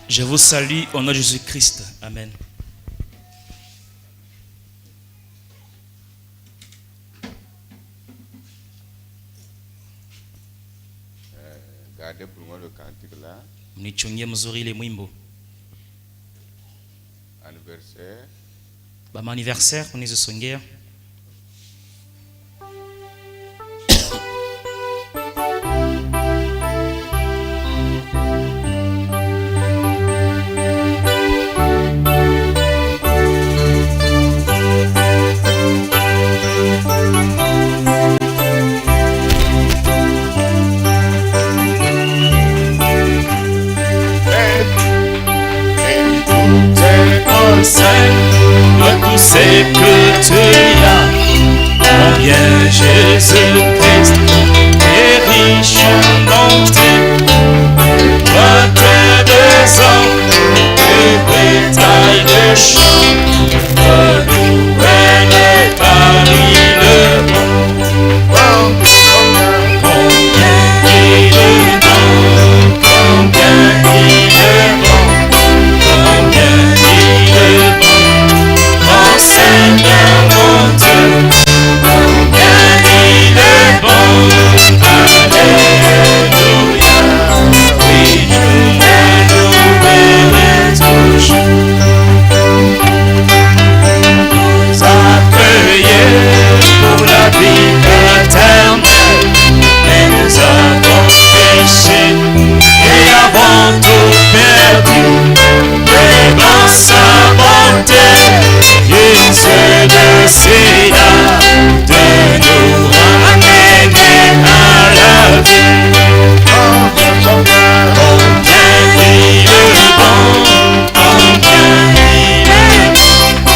Je vous salue au nom de Jésus-Christ. Amen. Gardez pour moi le cantique là. Mnichungie mzuri ile mwimbo. Anniversaire. Bama anniversaire unizosongea. De tout ce que tu as, combien Jésus-Christ est riche en bonté, toi tes deux hommes, et bétail de champ, renouvel et parmi le bon. Combien il est bon, combien il est bon, combien il est bon. Seigneur mon Dieu, combien il est bon, alléluia, oui je l'ai loué toujours. Nous accueillir pour la vie éternelle, mais nous avons péché et avons tout perdu, mais dans sa bonté, il se décida de nous ramener à la vie. Combien il est bon, combien il est bon,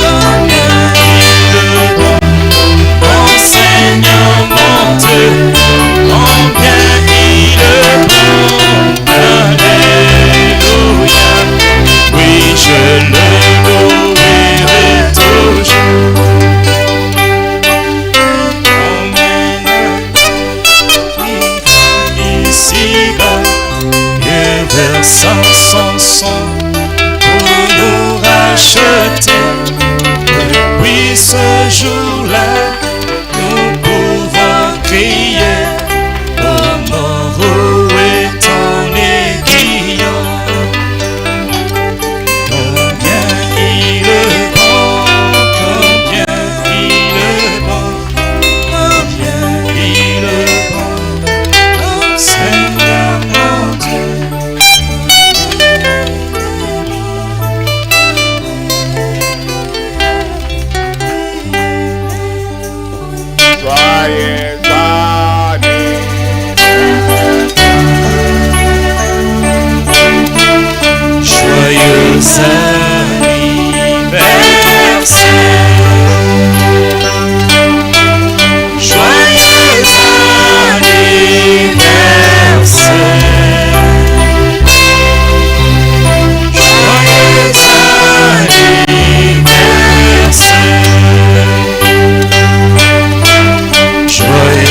combien il est bon, mon Seigneur mon Dieu, combien il est bon, alléluia, oui je le louerai toujours. Ici-bas, et versant son sang pour nous racheter. Depuis ce jour-là, nous pouvons crier, ô mort, où est ton aiguillon? Combien il est bon, combien il est bon, combien il est bon, Seigneur mon Dieu. Joyeux anniversaire, joyeux anniversaire, joyeux anniversaire, joyeux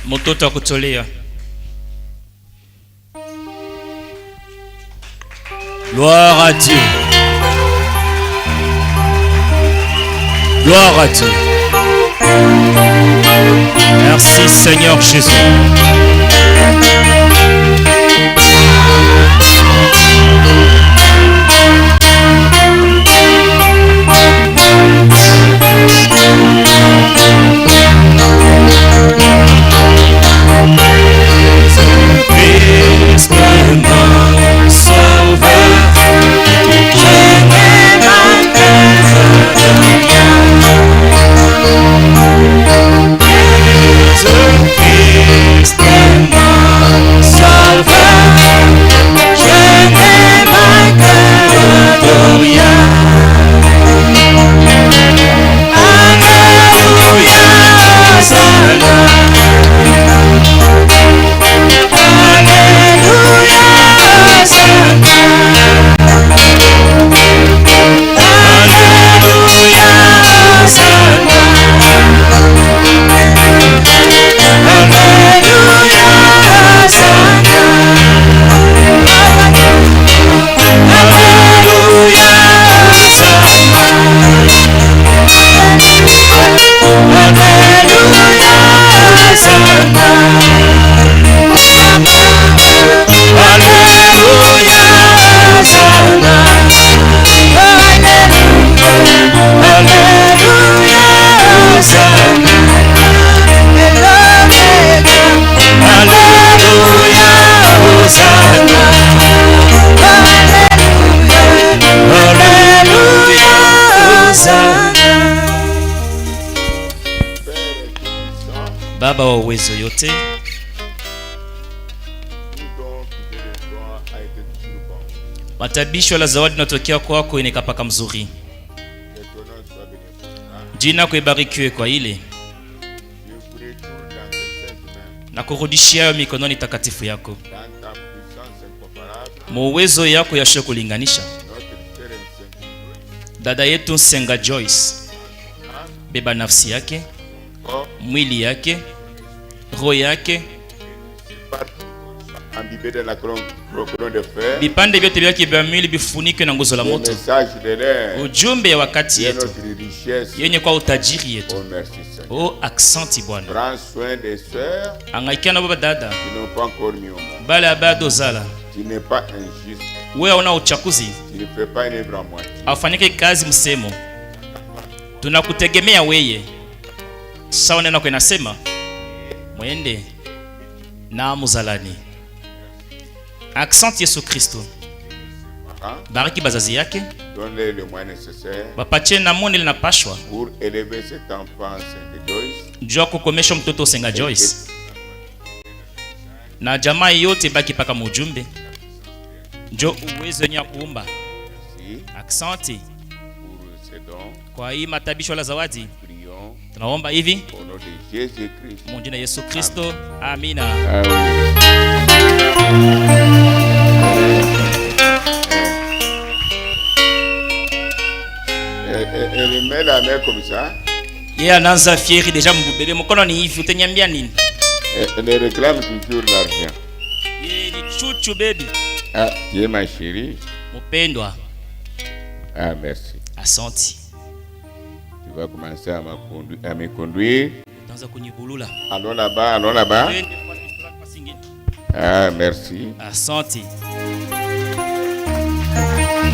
Mtoto akutolea. Gloire à Dieu. Gloire à Dieu. Merci Seigneur Jésus. Christ mon sauveur, je n'ai manqué de rien. Jésus Christ mon Baba wa uwezo yote, tout don qui vient de toi a été toujours bon. matabisho la zawadi natokea kwako inekapaka mzuri. Que ton nom soit béni. Jina kuibarikiwe kwa ile Je vous retourne dans tes saintes mains, na kurudishia mikononi takatifu yako, dans ta puissance incomparable, mu uwezo yako yasho kulinganisha. notre sœur Sainte Dada yetu Nsenga Joyce, beba nafsi yake, corps, mwili yake, roho yake, imbibé de la couronne de fer, vipande vyote vyake vya mwili vifunike na nguzo la le moto. message de l'air, Ujumbe ya wakati et yetu notre richesse. yenye kwa utajiri Oh, yetu. merci Seigneur. O aksanti Bwana. Prends soin des sœurs Angaikia na baba dada qui n'ont pas encore mis au monde. bale abado zala, Tu n'es pas injuste. wewe hauna uchakuzi, Tu ne fais pas une œuvre à moitié. afanyike kazi msemo. Tunakutegemea weye, sawa neno kwa inasema mwende na muzalani. Aksanti Yesu Kristo, Hein? bariki bazazi yake, Donne-les le moyen nécessaire bapatie na moni linapashwa pour élever cet enfant Saint Joyce. juu ya kukomesha mtoto Senga Joyce na jamaa yote baki paka mujumbe njo uwezo wenye kuumba. Merci Aksanti pour ces dons. kwa hii matabisho la zawadi, Prions tunaomba hivi au nom de Jésus-Christ. mu jina Yesu Kristo, amina. Ah oui. Elle met la main comme ça. Yeye anaanza fieri deja mbubebe mkono ni hivi, utanyambia nini? Elle réclame toujours l'argent. Yeye ni chuchu baby. Ah, tu es ma chérie. Mpendwa, Ah, merci. asanti. Tu vas commencer à me conduire. Utaanza kunibulula. Allons là-bas, allons là-bas. Twende kwa nafasi nyingine. Ah, merci. Asante.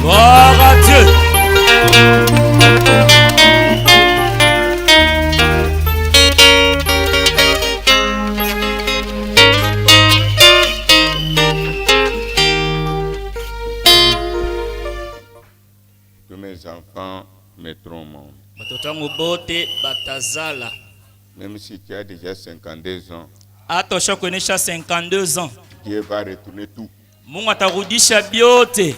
Gloire à Dieu. Que mes enfants mettront au monde. Batoto wangu bote batazala. Même si tu as déjà 52 ans, Hata ushakuenesha 52 ans. Dieu va retourner tout. Mungu atarudisha byote.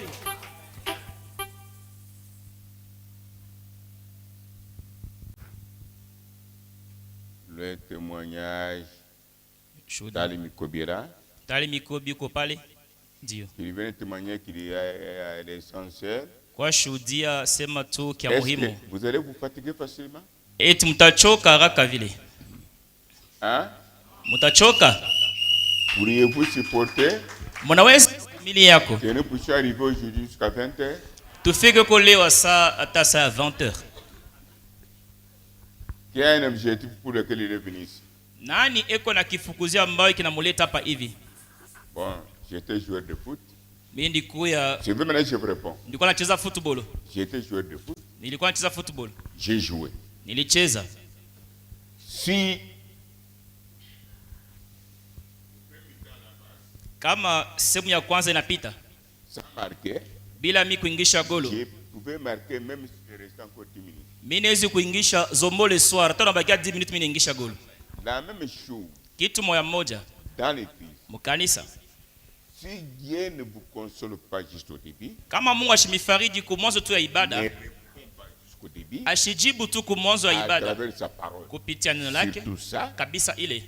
Le témoignage Shuhuda. d'Ali Mikobira, Tali mikobi uko pale? Ndio. il vient témoigner qu'il y a l'essentiel. Kwa shuhudia sema tu kia Est-ce muhimu. que vous allez vous fatiguer facilement? Eti mtachoka haraka vile. Hein? Mtachoka? Pourriez-vous supporter Mnaweza mili yako. que nous puissions arriver aujourd'hui jusqu'à 20h? Tufike ko leo saa hata saa 20h. Qui a un objectif pour lequel il est venu ici? Nani eko na kifukuzia ambayo kinamuleta hapa hivi? Bon, j'étais joueur de foot. Mimi ndikuya Je veux maintenant, je vous réponds. nilikuwa nacheza football. J'étais joueur de foot. Nilikuwa nacheza football. J'ai joué. Nilicheza. Si Kama sehemu ya kwanza inapita ça marquait, bila mi kuingisha golo, je pouvais marquer même si je restais encore 10 minutes. mimi nawezi kuingisha zombo le soir, hata nabakia 10 minutes mimi naingisha golo. La même chose Kitu moya moja dans l'église. mkanisa, Si Dieu ne vous console pas juste au début, kama Mungu ashimifariji ku mwanzo tu ya ne ibada, répond pas jusqu'au début, ashijibu tu ku mwanzo ya à ibada travers sa parole. kupitia neno lake Sur tout ça, kabisa, ile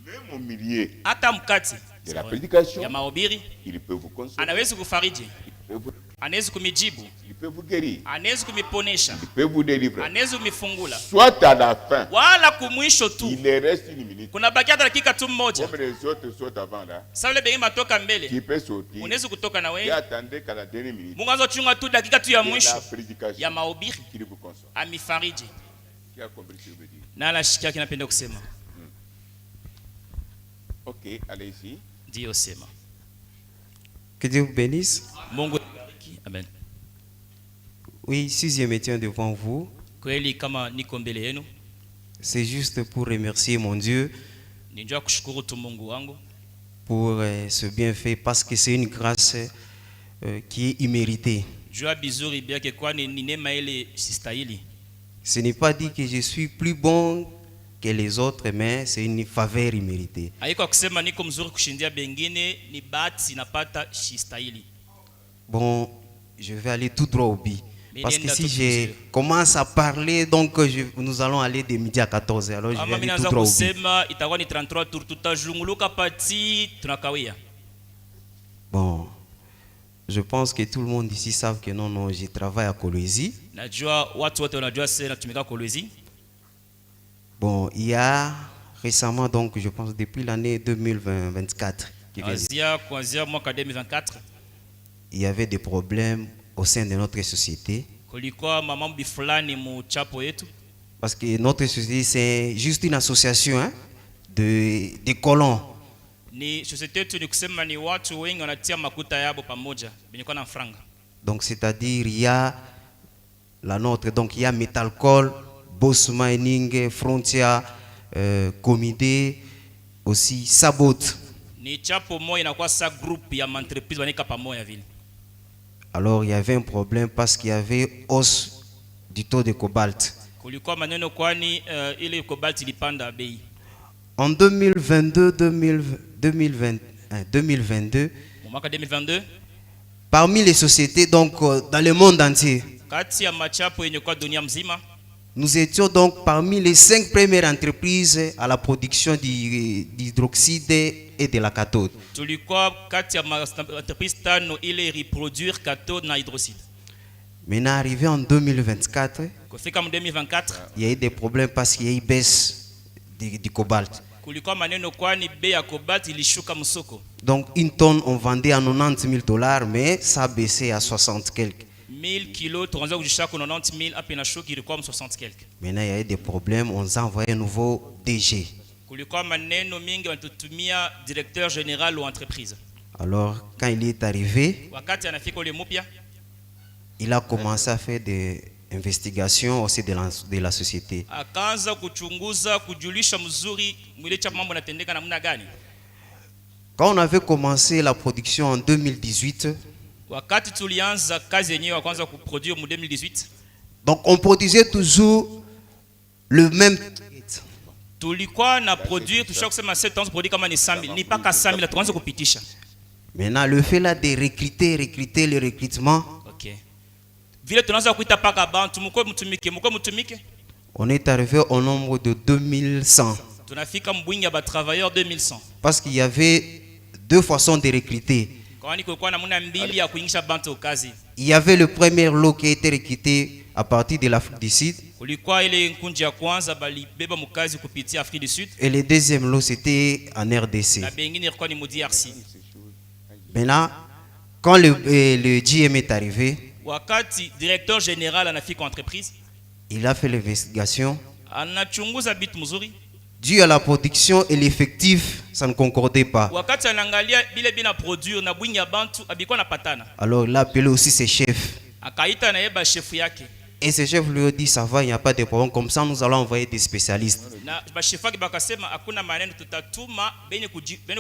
même au milieu hata mkati de la prédication, ya mahubiri il peut vous consoler, anawezi kufariji, il peut vous, anawezi kumijibu, il peut vous guérir, anawezi kumiponesha, il peut vous délivrer. anawezi kumifungula, Soit à la fin, wala kumwisho tu il reste une minute. kuna bakia hata dakika tu moja. Comme les autres sautent avant là, Sasa vile bengi matoka mbele, qui peut sauter. unawezi kutoka na Et wewe. attendez qu'à la dernière minute, Mungu anza chunga tu dakika tu ya de mwisho la prédication, ya mahubiri qu'il vous console. amifariji. Qui a compris ce que je veux dire? Na anashikia kinapenda kusema Ok, allez-y. ndio, sema. Que Dieu vous bénisse. Mungu akubariki. Amen. Oui, si je me tiens devant vous, Kweli kama niko mbele yenu c'est juste pour remercier mon Dieu ninjua kushukuru tu Mungu wangu pour ce bienfait parce que c'est une grâce qui est imméritée. jua bizuri byake, kwani ni neema ile sistahili. Ce n'est pas dit que je suis plus bon que les autres, mais c'est une faveur imméritée. Haiko kusema niko mzuri kushindia bengine, ni bahati napata shistahili. Bon, je vais aller tout droit au but. Mais Parce il y que a si d'autres je mesures. commence à parler, donc nous allons aller de midi à 14h. Alors je vais Kama aller mimi tout naanza droit au but. kusema itakuwa ni 33 tour, tutajunguluka pati tunakawia. Bon, je pense que tout le monde ici savent que non, je travaille à Kolwezi. Najua watu wote wanajua sasa natumika Kolwezi. Bon, il y a récemment, donc je pense depuis l'année 2024, Kuanzia mwaka 2024 il y avait des problèmes au sein de notre société. kulikuwa mamambi fulani mu chapo yetu. Parce que notre société, c'est juste une association hein, de colons. Ni societe yetu ni kusema ni watu wengi wanatia makuta yabo pamoja benye na franga. Donc, c'est-à-dire, il y a la nôtre, donc il y a Metalcol, Boss Mining, Frontier, Comité, aussi Sabot. Ni chapo moja inakuwa sa group ya entreprise wanika pamoja vile. Alors, il y avait un problème parce qu'il y avait hausse du taux de cobalt. Kulikuwa maneno kwani ile cobalt ilipanda bei. En 2022, Mwaka 2022 parmi les sociétés donc dans le monde entier, kati ya machapo yenye kwa dunia mzima nous étions donc parmi les 5 premières entreprises à la production d'hydroxyde et de la cathode. tulikuwa kati ya entreprise tano ile reproduire cathode na hydrocide. Maintenant, arrivé en 2024, Kufika mu 2024 il y a eu des problèmes parce qu'il y a eu baisse du cobalt. kulikuwa maneno kwani bei ya cobalt ilishuka msoko. Donc, une tonne, on vendait à $90,000, mais ça a baissé à 60 quelques. 1000 kilos tuanza kujisha ku 90000 hapa inashuka ilikuwa 60 quelque. Maintenant, il y a eu des problèmes, on a envoyé un nouveau DG. Kulikuwa maneno mingi wanatutumia directeur général wa entreprise. Alors, quand il est arrivé, Wakati anafika ule mpya il a commencé à faire des investigations aussi de la société. akaanza kuchunguza kujulisha mzuri mwile cha mambo yanatendeka namna gani. Quand on avait commencé la production en 2018, Wakati tulianza kazi yenyewe kwanza kuproduire mu 2018 donc on produisait toujours le même. tulikuwa na produire tushaka kusema sasa tuanze produire kama ni 100000 ni paka 100000 tuanze kupitisha. Maintenant, le fait là de recruter le recrutement, Okay. Vile tunaanza kuita paka bantu mko mtumike. on est arrivé au nombre de 2100. Tunafika mbwingi ya ba travailleurs 2100. Parce qu'il y avait deux façons de recruter. Kwani kulikuwa namna mbili ya kuingisha bantu kazi. Il y avait le premier lot qui a été recruté à partir de l'Afrique du Sud. Kulikuwa ile nkunji ya kwanza bali beba mukazi kupitia Afrique du Sud. Et le deuxième lot, c'était en RDC. Na bengine ilikuwa ni mu DRC. Maintenant, quand le GM est arrivé, Wakati directeur général anafika entreprise, il a fait l'investigation. anachunguza bitu mzuri. Dû à la production et l'effectif, ça ne concordait pas. Wakati anaangalia bile bina produire na bwingi ya bantu abikuwa napatana. Alors il a appelé aussi ses chefs. Akaita na yeba chef yake. Et ses chefs lui ont dit, ça va, il n'y a pas de problème. Comme ça, nous allons envoyer des spécialistes. Na ba chef yake bakasema hakuna maneno tutatuma benye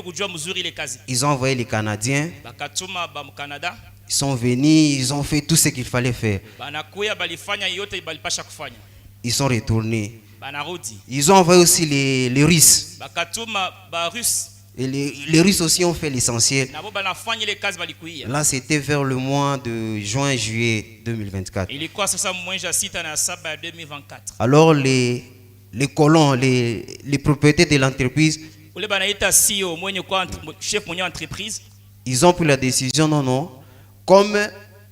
kujua mzuri ile kazi. Ils ont envoyé les Canadiens. Bakatuma ba mu Canada. Ils sont venus, ils ont fait tout ce qu'il fallait faire. Banakuya balifanya yote balipasha kufanya. Ils sont retournés. Banarudi. Ils ont envoyé aussi les Russes. Bakatuma ba Russe. Et les Russes aussi ont fait l'essentiel. Nabo banafanya ile kazi balikuia. Là, c'était vers le mois de juin-juillet 2024. Ilikuwa sasa mwezi wa 6 na 7 ya 2024. Alors, les colons, les propriétaires de l'entreprise, Ule banaita CEO mwenye kwa chef mwenye entreprise. ils ont pris la décision, non. Comme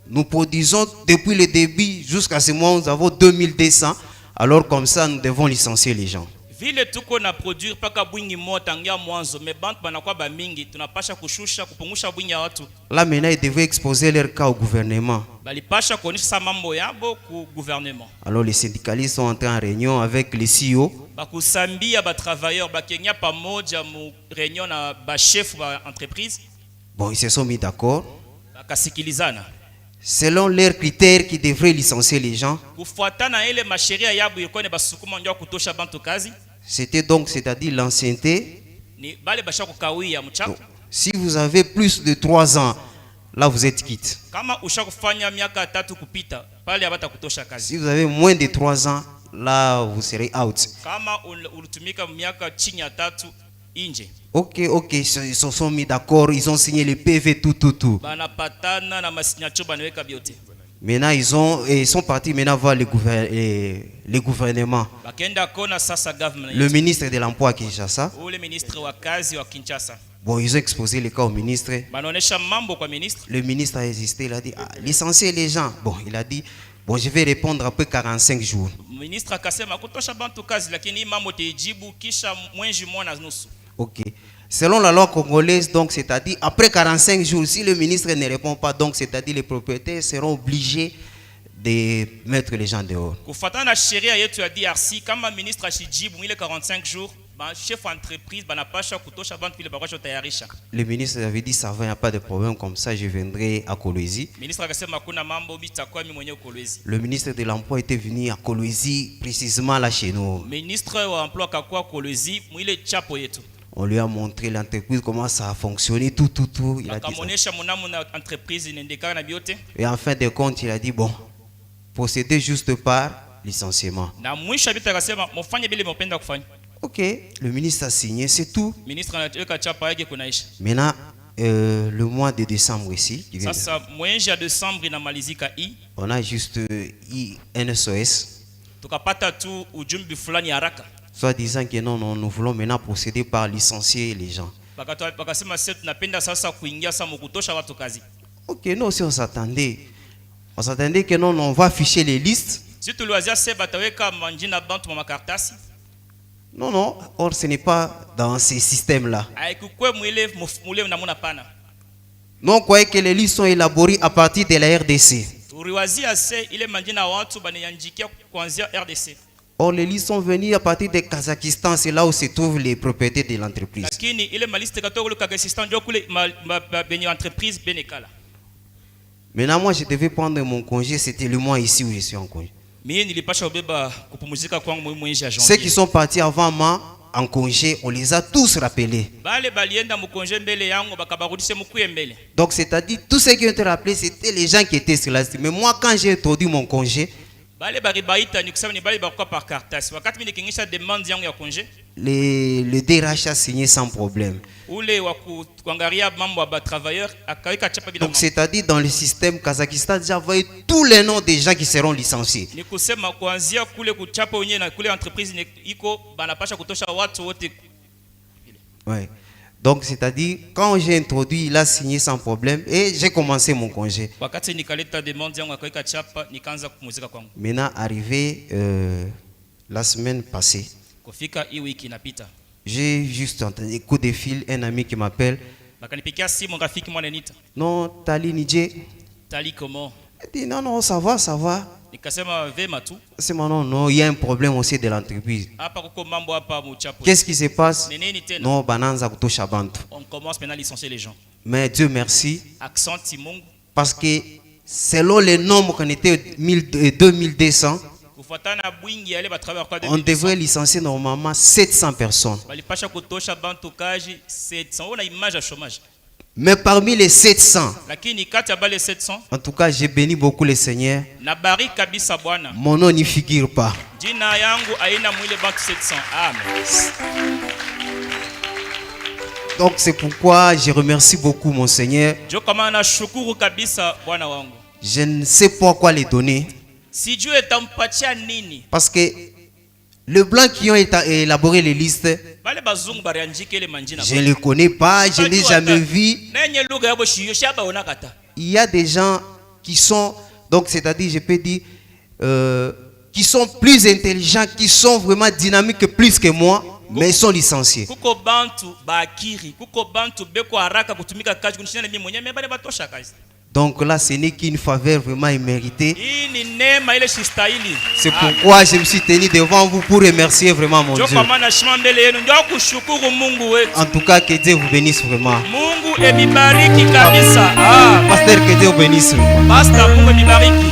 nous produisons depuis le début jusqu'à ce moment, nous avons 2200. Alors, comme ça, nous devons licencier les gens. Vile tuko na produire paka bwingi moja tangia mwanzo me bantu banakuwa ba mingi tunapasha kushusha kupungusha bwingi ya watu. Là, maintenant, ils devaient exposer leur cas au gouvernement. Balipasha kuonesha sa mambo yabo ku gouvernement. Alors, les syndicalistes sont entrés en réunion avec les CEO. Bakusambia ba travailleurs bakenya pamoja mu réunion na ba chef ba entreprise. Bon, ils se sont mis d'accord. Bakasikilizana. Selon leurs critères qui devraient licencier les gens. Kufuatana ile masheria yabo ilikuwa ni basukuma ndio kutosha bantu kazi. C'était donc, c'est-à-dire l'ancienneté. Ni bale basha kukawia mchako. Si vous avez plus de 3 ans, là vous êtes quitte. Kama ushakufanya miaka 3 kupita, pale habata kutosha kazi. Si vous avez moins de 3 ans, là, vous serez out. kama ulitumika miaka chini ya 3 inje Ok, ils se sont mis d'accord, ils ont signé le PV, tout. banapatana na masignature banaweka biote. Maintenant, ils sont partis maintenant voir le gouvernement. Bakenda kona sasa government Le ministre de l'Emploi à Kinshasa. ule ministre wa kazi wa Kinshasa Bon, ils ont exposé le cas au ministre. banaonesha mambo kwa ministre. Le ministre a hésité, il a dit, licencier les gens. Bon, il a dit, bon, je vais répondre après 45 jours. Ministre akasema kutosha bantu kazi, lakini mambo tejibu kisha mwenji mwana nusu. Ok. Selon la loi congolaise, donc, c'est-à-dire, après 45 jours, si le ministre ne répond pas, donc, c'est-à-dire, les propriétaires seront obligés de mettre les gens dehors. Kufatana na sheria yetu ya DRC, kama ministre ashijibu mwile 45 jours, ba chef entreprise banapasha kutosha bantu vile bakwacho tayarisha. Le ministre avait dit, ça va, il n'y a pas de problème, comme ça, je viendrai à Kolwezi. Ministre akasema kuna mambo bitakuwa mimi mwenyewe Kolwezi. Le ministre de l'Emploi était venu à Kolwezi, précisément là chez nous. Ministre wa emploi akakuwa Kolwezi mwile chapo yetu. On lui a montré l'entreprise, comment ça a fonctionné, tout. Il a dit ça. Bakamonesha munamu na entreprise inendekana na biote. Et en fin de compte, il a dit, bon, procéder juste par licenciement. Na mwisho bitu akasema mufanye bile mpenda kufanya. Ok, le ministre a signé, c'est tout. Ministre anaweka chapa yake kunaisha. Maintenant, le mois de décembre ici, Sasa mwenji ya Desembre inamalizika on a juste eu un SOS, tukapata tu ujumbe fulani haraka. soit disant que non, nous voulons maintenant procéder par licencier les gens. Bakasema sasa tunapenda sasa kuingia sasa mkutosha watu kazi. Ok, nous aussi on s'attendait que non, on va afficher les listes. Si tuliwazia sasa bataweka manjina bantu mwa makartasi. Non, or ce n'est pas dans ces systèmes-là. Haikukwe mwile namuna pana. Non, on croyait que les listes sont élaborées à partir de la RDC. Tuliwazia sasa ile manjina watu banianjikia kuanzia RDC. Or, les listes sont venues à partir de Kazakhstan, c'est là où se trouvent les propriétés de l'entreprise. Lakini ile maliste katoka kule Kazakhstan ndio kule benye entreprise benekala. Maintenant, moi, je devais prendre mon congé, c'était le mois ici où je suis en congé. Mimi nilipasha ubeba kupumzika kwangu mwezi ya janvier. Ceux qui sont partis avant moi en congé, on les a tous rappelés. Bale balienda mukonje mbele yangu bakabarudishe mukuye mbele. Donc, c'est-à-dire, tous ceux qui ont été rappelés, c'était les gens qui étaient sur la liste. Mais moi, quand j'ai introduit mon congé, Bale baribaita ni kusema ni bale bakwa par cartas. Wakati mimi nikingisha demande yangu ya congé, le DRH a signé sans problème. ule wa kuangalia mambo ya travailleurs akaweka chapa bila Donc, mambo. c'est-à-dire, dans le système Kazakhstan, déjà envoyé tous les noms des gens qui seront licenciés. Ni kusema kuanzia kule kuchapa wenyewe na kule entreprise iko banapasha kutosha watu wote. Ouais. Donc, c'est-à-dire, quand j'ai introduit, il a signé sans problème et j'ai commencé mon congé. Wakati nikaleta demande yangu akaweka chapa nikaanza kupumzika kwangu. Maintenant, arrivé la semaine passée, Kufika hii wiki inapita. j'ai juste entendu un coup de fil, un ami qui m'appelle. Bakanipikia simu rafiki mwana nita. Non, Tali Nidje. Tali comment? Il dit non, ça va. Nikasema vema tu. C'est non, il y a un problème aussi de l'entreprise. Hapa kuko mambo hapa muchapo. Qu'est-ce qui se passe? Ni nini tena? Non, Bananza Kutosha Bantu. On commence maintenant à licencier les gens. Mais Dieu merci, Accent Mungu. parce que selon les nombres qu'on était 2200, Kufuatana bwingi yale batravailleurs kwa on devrait licencier normalement 700 personnes. balipasha kutosha bantu kaji 700. Ona image ya chômage. Mais parmi les 700, Lakini kati ya bale 700 en tout cas, j'ai béni beaucoup le Seigneur. na bariki kabisa Bwana. Mon nom n'y figure pas. Jina yangu aina mwile bantu 700. Amen. Donc c'est pourquoi je remercie beaucoup mon Seigneur. Jo kama na shukuru kabisa Bwana wangu. Je ne sais pas quoi les donner. Sijui etampatia nini. Parce que les blancs qui ont élaboré les listes, Bale bazungu barianjike ile manjina. je ne les connais pas, je ne les ai jamais vus. Nenye lugha yabo shiyo shaba onakata. Il y a des gens qui sont, donc c'est-à-dire, je peux dire, qui sont plus intelligents, qui sont vraiment dynamiques plus que moi, mais ils sont licenciés. Kuko bantu bakiri, kuko bantu beko haraka kutumika kazi kunishina mimi mwenyewe mbele batosha kazi. Donc là, ce n'est qu'une faveur vraiment imméritée. Hii ni neema ile sistahili. C'est pourquoi je me suis tenu devant vous pour remercier vraiment mon Dieu. Jo kama na shima mbele yenu ndio kushukuru Mungu wetu. En tout cas, que Dieu vous bénisse vraiment. Mungu emibariki kabisa. Pasteur, que Dieu vous bénisse. Pastor Mungu emibariki.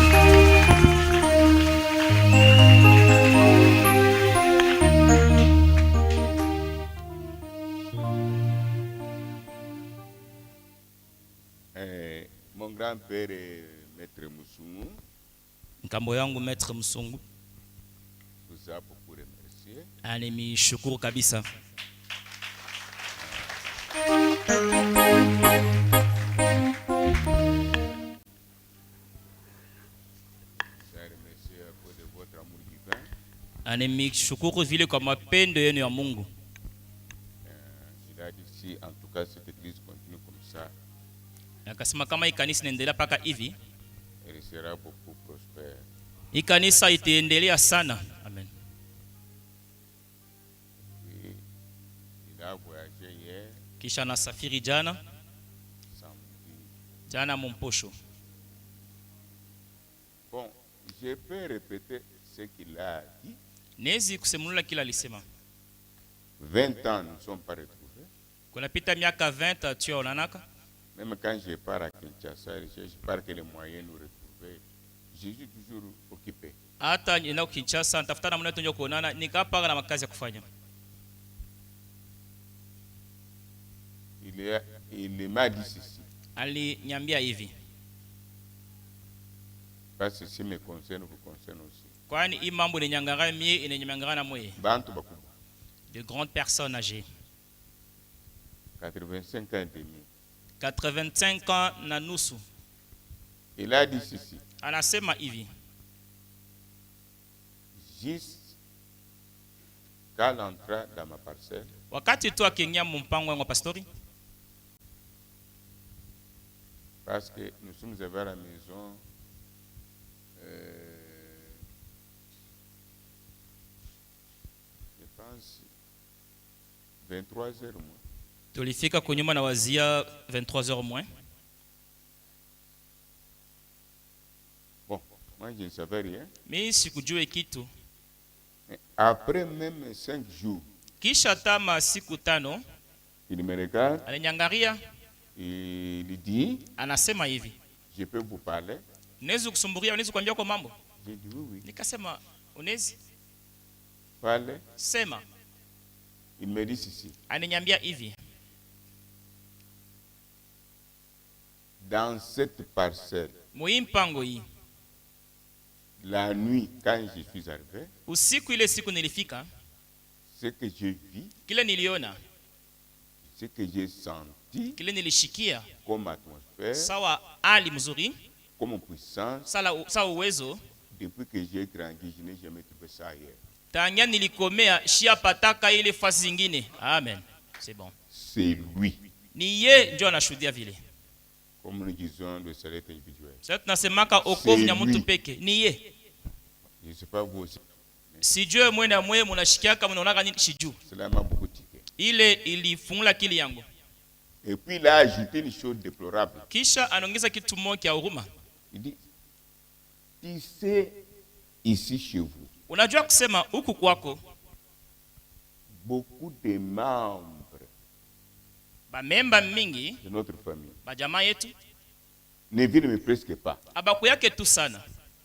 Mon grand-père, Maître Moussoumou, Nkambo yangu Maître Musungu vous a beaucoup remercié. Alimshukuru kabisa. Alimshukuru vile kwa mapendo yenu ya Mungu. Il a dit si en tout cas cette église continue comme ça, Akasema kama hii kanisa inaendelea paka hivi, elle sera beaucoup prospère. hii kanisa itaendelea sana. Amen. Puis, il a voyagé hier, Kisha nasafiri jana samedi. Mumposho. Bon, je peux répéter ce qu'il a dit. Nezi kusemulula kila alisema. 20 ans ne sont pas retrouvés. Kunapita miaka 20 tuyaonanaka. Même quand je pars à Kinshasa, je pars que les moyens nous retrouver. Je suis toujours occupé. Hata ninao Kinshasa nitafuta namna tunyo kuonana nikapanga na makazi ya kufanya. Il m'a dit ceci. Aliniambia hivi. Parce que si me concerne, vous concerne aussi. Kwani hii mambo ni nyangara mie inanyangara na mwe. Bantu bakubwa. De grandes personnes âgées. 85 ans et demi. 85 ans na nusu. Il a dit ceci. Anasema hivi. Juste quand l'entra dans ma parcelle, Wakati tu akiingia mpango wangu wa pastori, parce que nous sommes arrivés à la maison je pense 23 heures moins. tulifika kunyuma na wazia 23h moins. Bon, moi je ne savais rien. Mimi sikujua kitu. Mais après même 5 jours, Kisha tama siku 5 il me regarde, alinyangaria, il dit, anasema hivi. je peux vous parler? Unaweza kusumburia, unaweza kuambia kwa mambo? J'ai dit oui, oui. Nikasema unaweza Parler. sema. Il me dit ceci. Ananiambia hivi. Dans cette parcelle, Muimpango hii. la nuit, quand je suis arrivé, Usiku ile siku nilifika, ce que j'ai vu, kile niliona, ce que j'ai senti kile nilishikia, comme atmosphère, sawa hali mzuri, comme puissance, sawa uwezo, depuis que j'ai grandi, je n'ai jamais trouvé ça ailleurs. Tanya nilikomea shia pataka ile fasi zingine. Amen. C'est bon. C'est lui. Ni ye ndio anashuhudia vile. Comme nous disons, le salut est individuel. Sasa tunasemaka okovu ya mtu peke. Ni ye. Je ne sais pas vous aussi. Sijue mwenda mwe mnashikiaka mnaonaka nini shiju. Cela m'a beaucoup tiqué. Ile ilifungula akili yangu. Et puis il a ajouté une chose déplorable. Kisha anaongeza kitu moja cha huruma. Il dit, tu sais, ici chez vous, Unajua kusema huku kwako beaucoup de membres bamemba mingi de notre famille bajamaa yetu ne viennent presque pas. abaku yake tu sana.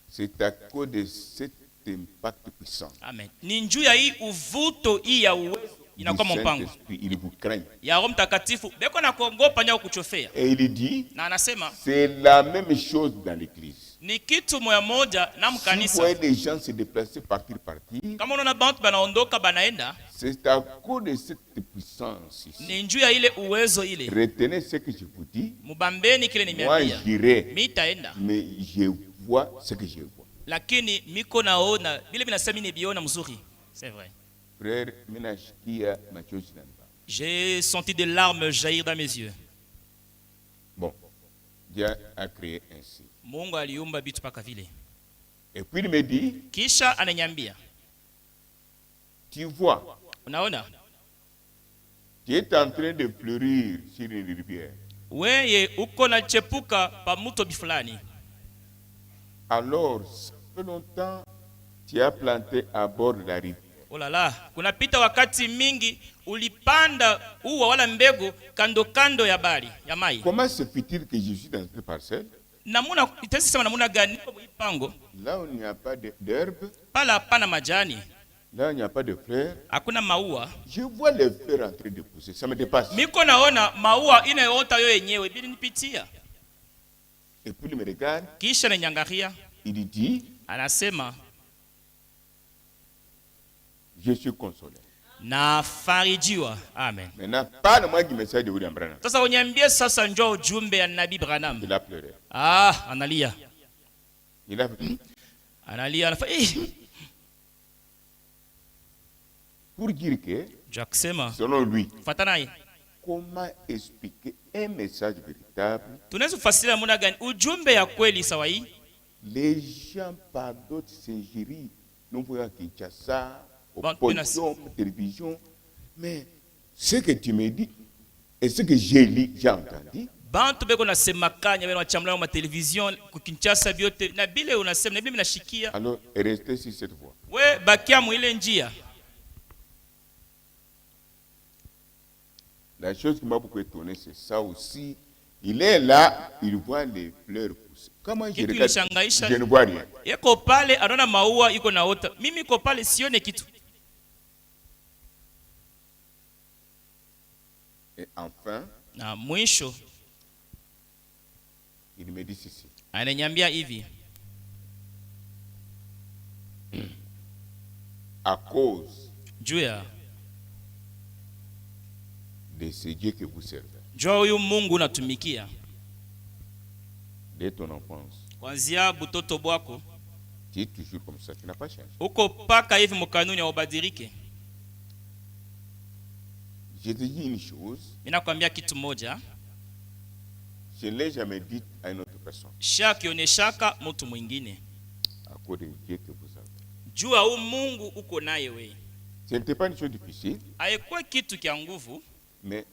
C'est à cause de cet impact puissant. Amen. Ni njuu ya hii uvuto hii ya uwezo inakuwa Du mpango Saint-Esprit, il vous craint. ya Roho Mtakatifu beko na kuogopa nyao kuchofea. Et il dit, Na anasema c'est la même chose dans l'église. ni kitu moja na Si vous mkanisa. voyez les gens se déplacer, partir, Kama unaona bantu banaondoka banaenda, c'est à cause de cette puissance ici. ni njuu ya ile uwezo ile. Retenez ce que je vous dis. Mubambeni kile Moi, nimeambia. j'irai, Mitaenda. mais je vois ce que je vois. Lakini miko naona vile vinasema ni biona mzuri. C'est vrai. Frère, minashikia machozi nanipa. J'ai senti des larmes jaillir dans mes yeux. Bon, Dieu a créé ainsi. Mungu aliumba bitu paka vile. Et puis il me dit, Kisha ananyambia, tu vois, unaona? tu es en train de fleurir sur une rivière. Weye uko na chepuka pa mto bifulani. Alors, ça fait longtemps, tu as planté à bord de la rivière. Oh la la, kunapita wakati mingi ulipanda uwa wala mbegu kando kando ya bali ya mai. Comment se fait-il que je suis dans cette parcelle? Namuna itasi sema namuna gani mpango? Là où il n'y a pas d'herbe, Pala hapana majani, là où il n'y a pas de fleurs, hakuna maua. je vois les fleurs en train de pousser. Ça me dépasse. Miko naona maua inayoota yo yenyewe bili nipitia. Et puis il me regarde, Kisha nanyangaria, il dit, anasema je suis consolé. na farijiwa. Amen. Maintenant, parle-moi du message de William Branham. Sasa uniambie sasa njoo ujumbe ya Nabii Branham. Il a pleuré. Analia. Il a fait. Analia, Pour dire que, Jacksema. selon lui, Fatanaye. comment expliquer un message véritable? Tunaweza kufasiria muna gani ujumbe ya kweli sawa hii? Les gens par d'autres singeries, nous voyons à Kinshasa, au Bon, podium, télévision. Mais ce que tu me dis et ce que j'ai lu, j'ai entendu, Bantu beko nasema kanya beno wachamla ma television ku Kinshasa biote na bile unasema na mimi nashikia. alors restez sur cette voie. We bakia mu ile njia. La chose qui m'a beaucoup étonné, c'est ça aussi. Il est là, il voit les fleurs pousser. Comment je Kitu regarde? ilishangaisha. Je ne vois rien. Yeko pale anaona maua iko naota. Mimi iko pale sione kitu. Et enfin, Na mwisho il me dit ceci. ananiambia hivi. À cause Juu ya de ce Dieu que vous servez, jua huyu Mungu unatumikia. de ton enfance, Kwanzia butoto bwako tu es toujours comme ça, tu n'as pas changé. uko paka hivi mkanuni ya ubadirike. Je te dis une chose, Mimi nakwambia kitu moja, je ne l'ai jamais dit à une autre personne. shaki oneshaka mtu mwingine. À cause de Dieu que vous avez. Jua huyu Mungu uko naye wewe. Ce n'était pas une chose difficile, Haikuwa kitu kia nguvu, mais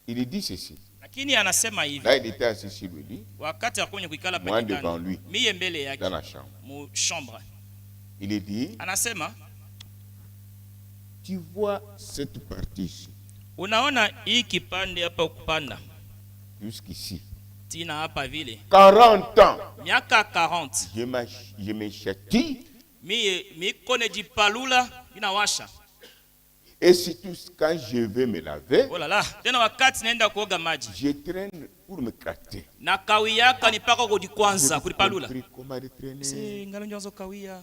il dit ceci. lakini anasema hivi. Là, il était assis sur le lit, Wakati akonye kuikala moi devant pakitani, lui, miye mbele yake dans la chambre. mu chambre. Il dit, Anasema, tu vois cette partie ici, unaona hii kipande hapa kupanda jusqu'ici. tina hapa vile 40 ans, miaka 40 je me châtie. miye mikone jipalula inawasha. Et surtout, quand je vais me laver, Oh la la, tena wakati naenda kuoga maji je traîne pour me gratter. na kawiyaka ni paka kujikwanza J'ai kulipalula. compris comment de traîner. Si ngalo njonzo kawia.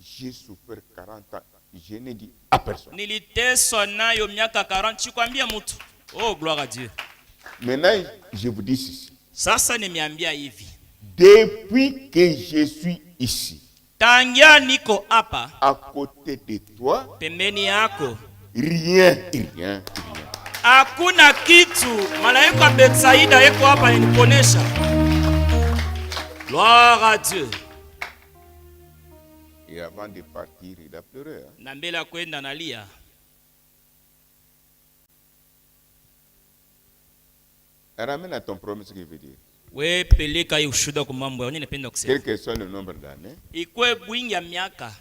J'ai souffert 40 ans. Je n'ai dit à personne. Niliteswa nayo miaka 40 chikwambia mtu. Oh gloire à Dieu. Maintenant, je vous dis ceci. Sasa nimeambia hivi. Depuis que je suis ici, Tangia niko hapa à côté de toi, pembeni yako rien. hakuna kitu. Malaika wa Betsaida yeko hapa nikuonesha. Gloire à Dieu. Et avant de partir, il a pleuré. Hein? Na mbele ya kwenda nalia. Ramène à ton problème ce que je veux dire. We peleka hii ushuhuda kwa mambo ya napenda kusema. Quel que soit le nombre d'années, Ikwe bwingi ya miaka.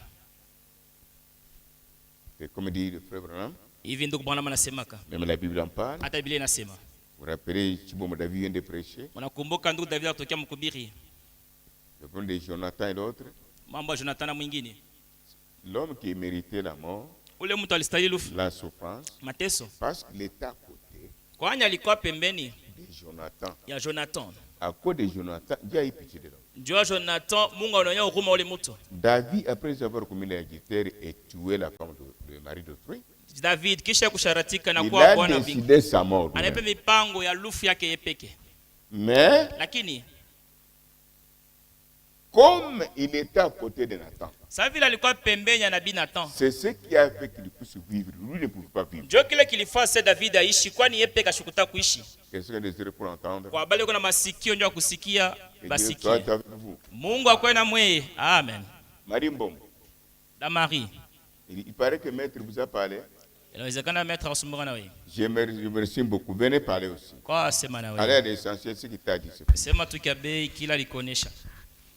et comme dit le frère Branham, Hivi ndugu Bwana anasemaka. même la Bible en parle. Hata Biblia inasema. Vous vous rappelez, Chibomo David vient de prêcher, Unakumbuka ndugu David atokea mkubiri. le problème de Jonathan et l'autre. Mambo ya Jonathan na mwingine. L'homme qui méritait la mort, Ule mtu alistahili lufu. la souffrance, Mateso. parce qu'il était à côté Kwani alikuwa pembeni de Jonathan. ya Jonathan. À cause de Jonathan, Dieu a eu pitié de l'homme. Njoo Jonathan, Mungu anaonya huruma ule mtu. David, après avoir commis l'adultère et tué la femme de mari d'autrui, David kisha kusharatika na il kuwa a bwana vingi. décidé sa mort. Anape mipango ya lufu yake yepeke. Mais, Lakini comme il était à côté de Nathan, sasa vile alikuwa pembeni ya nabii Nathan. c'est ce qui a fait qu'il puisse vivre. Lui ne pouvait pas vivre. Njoo kile kilifaa David aishi kwani yepeke ashukuta kuishi. Quelqu'un désiré pour entendre. Kwa bali kuna masikio ndio kusikia Que Dieu basikie. soit avec vous. Mungu akwe na mweye. Amen. Marie Mbombo, Da Marie. il paraît que maître vous a parlé. Inawezekana maître asumbuka na wewe. Je me remercie beaucoup. Venez parler aussi. Kwa sema na Allez wewe. à l'essentiel, ce qu'il t'a dit. Sema tu kiabei kila likonesha.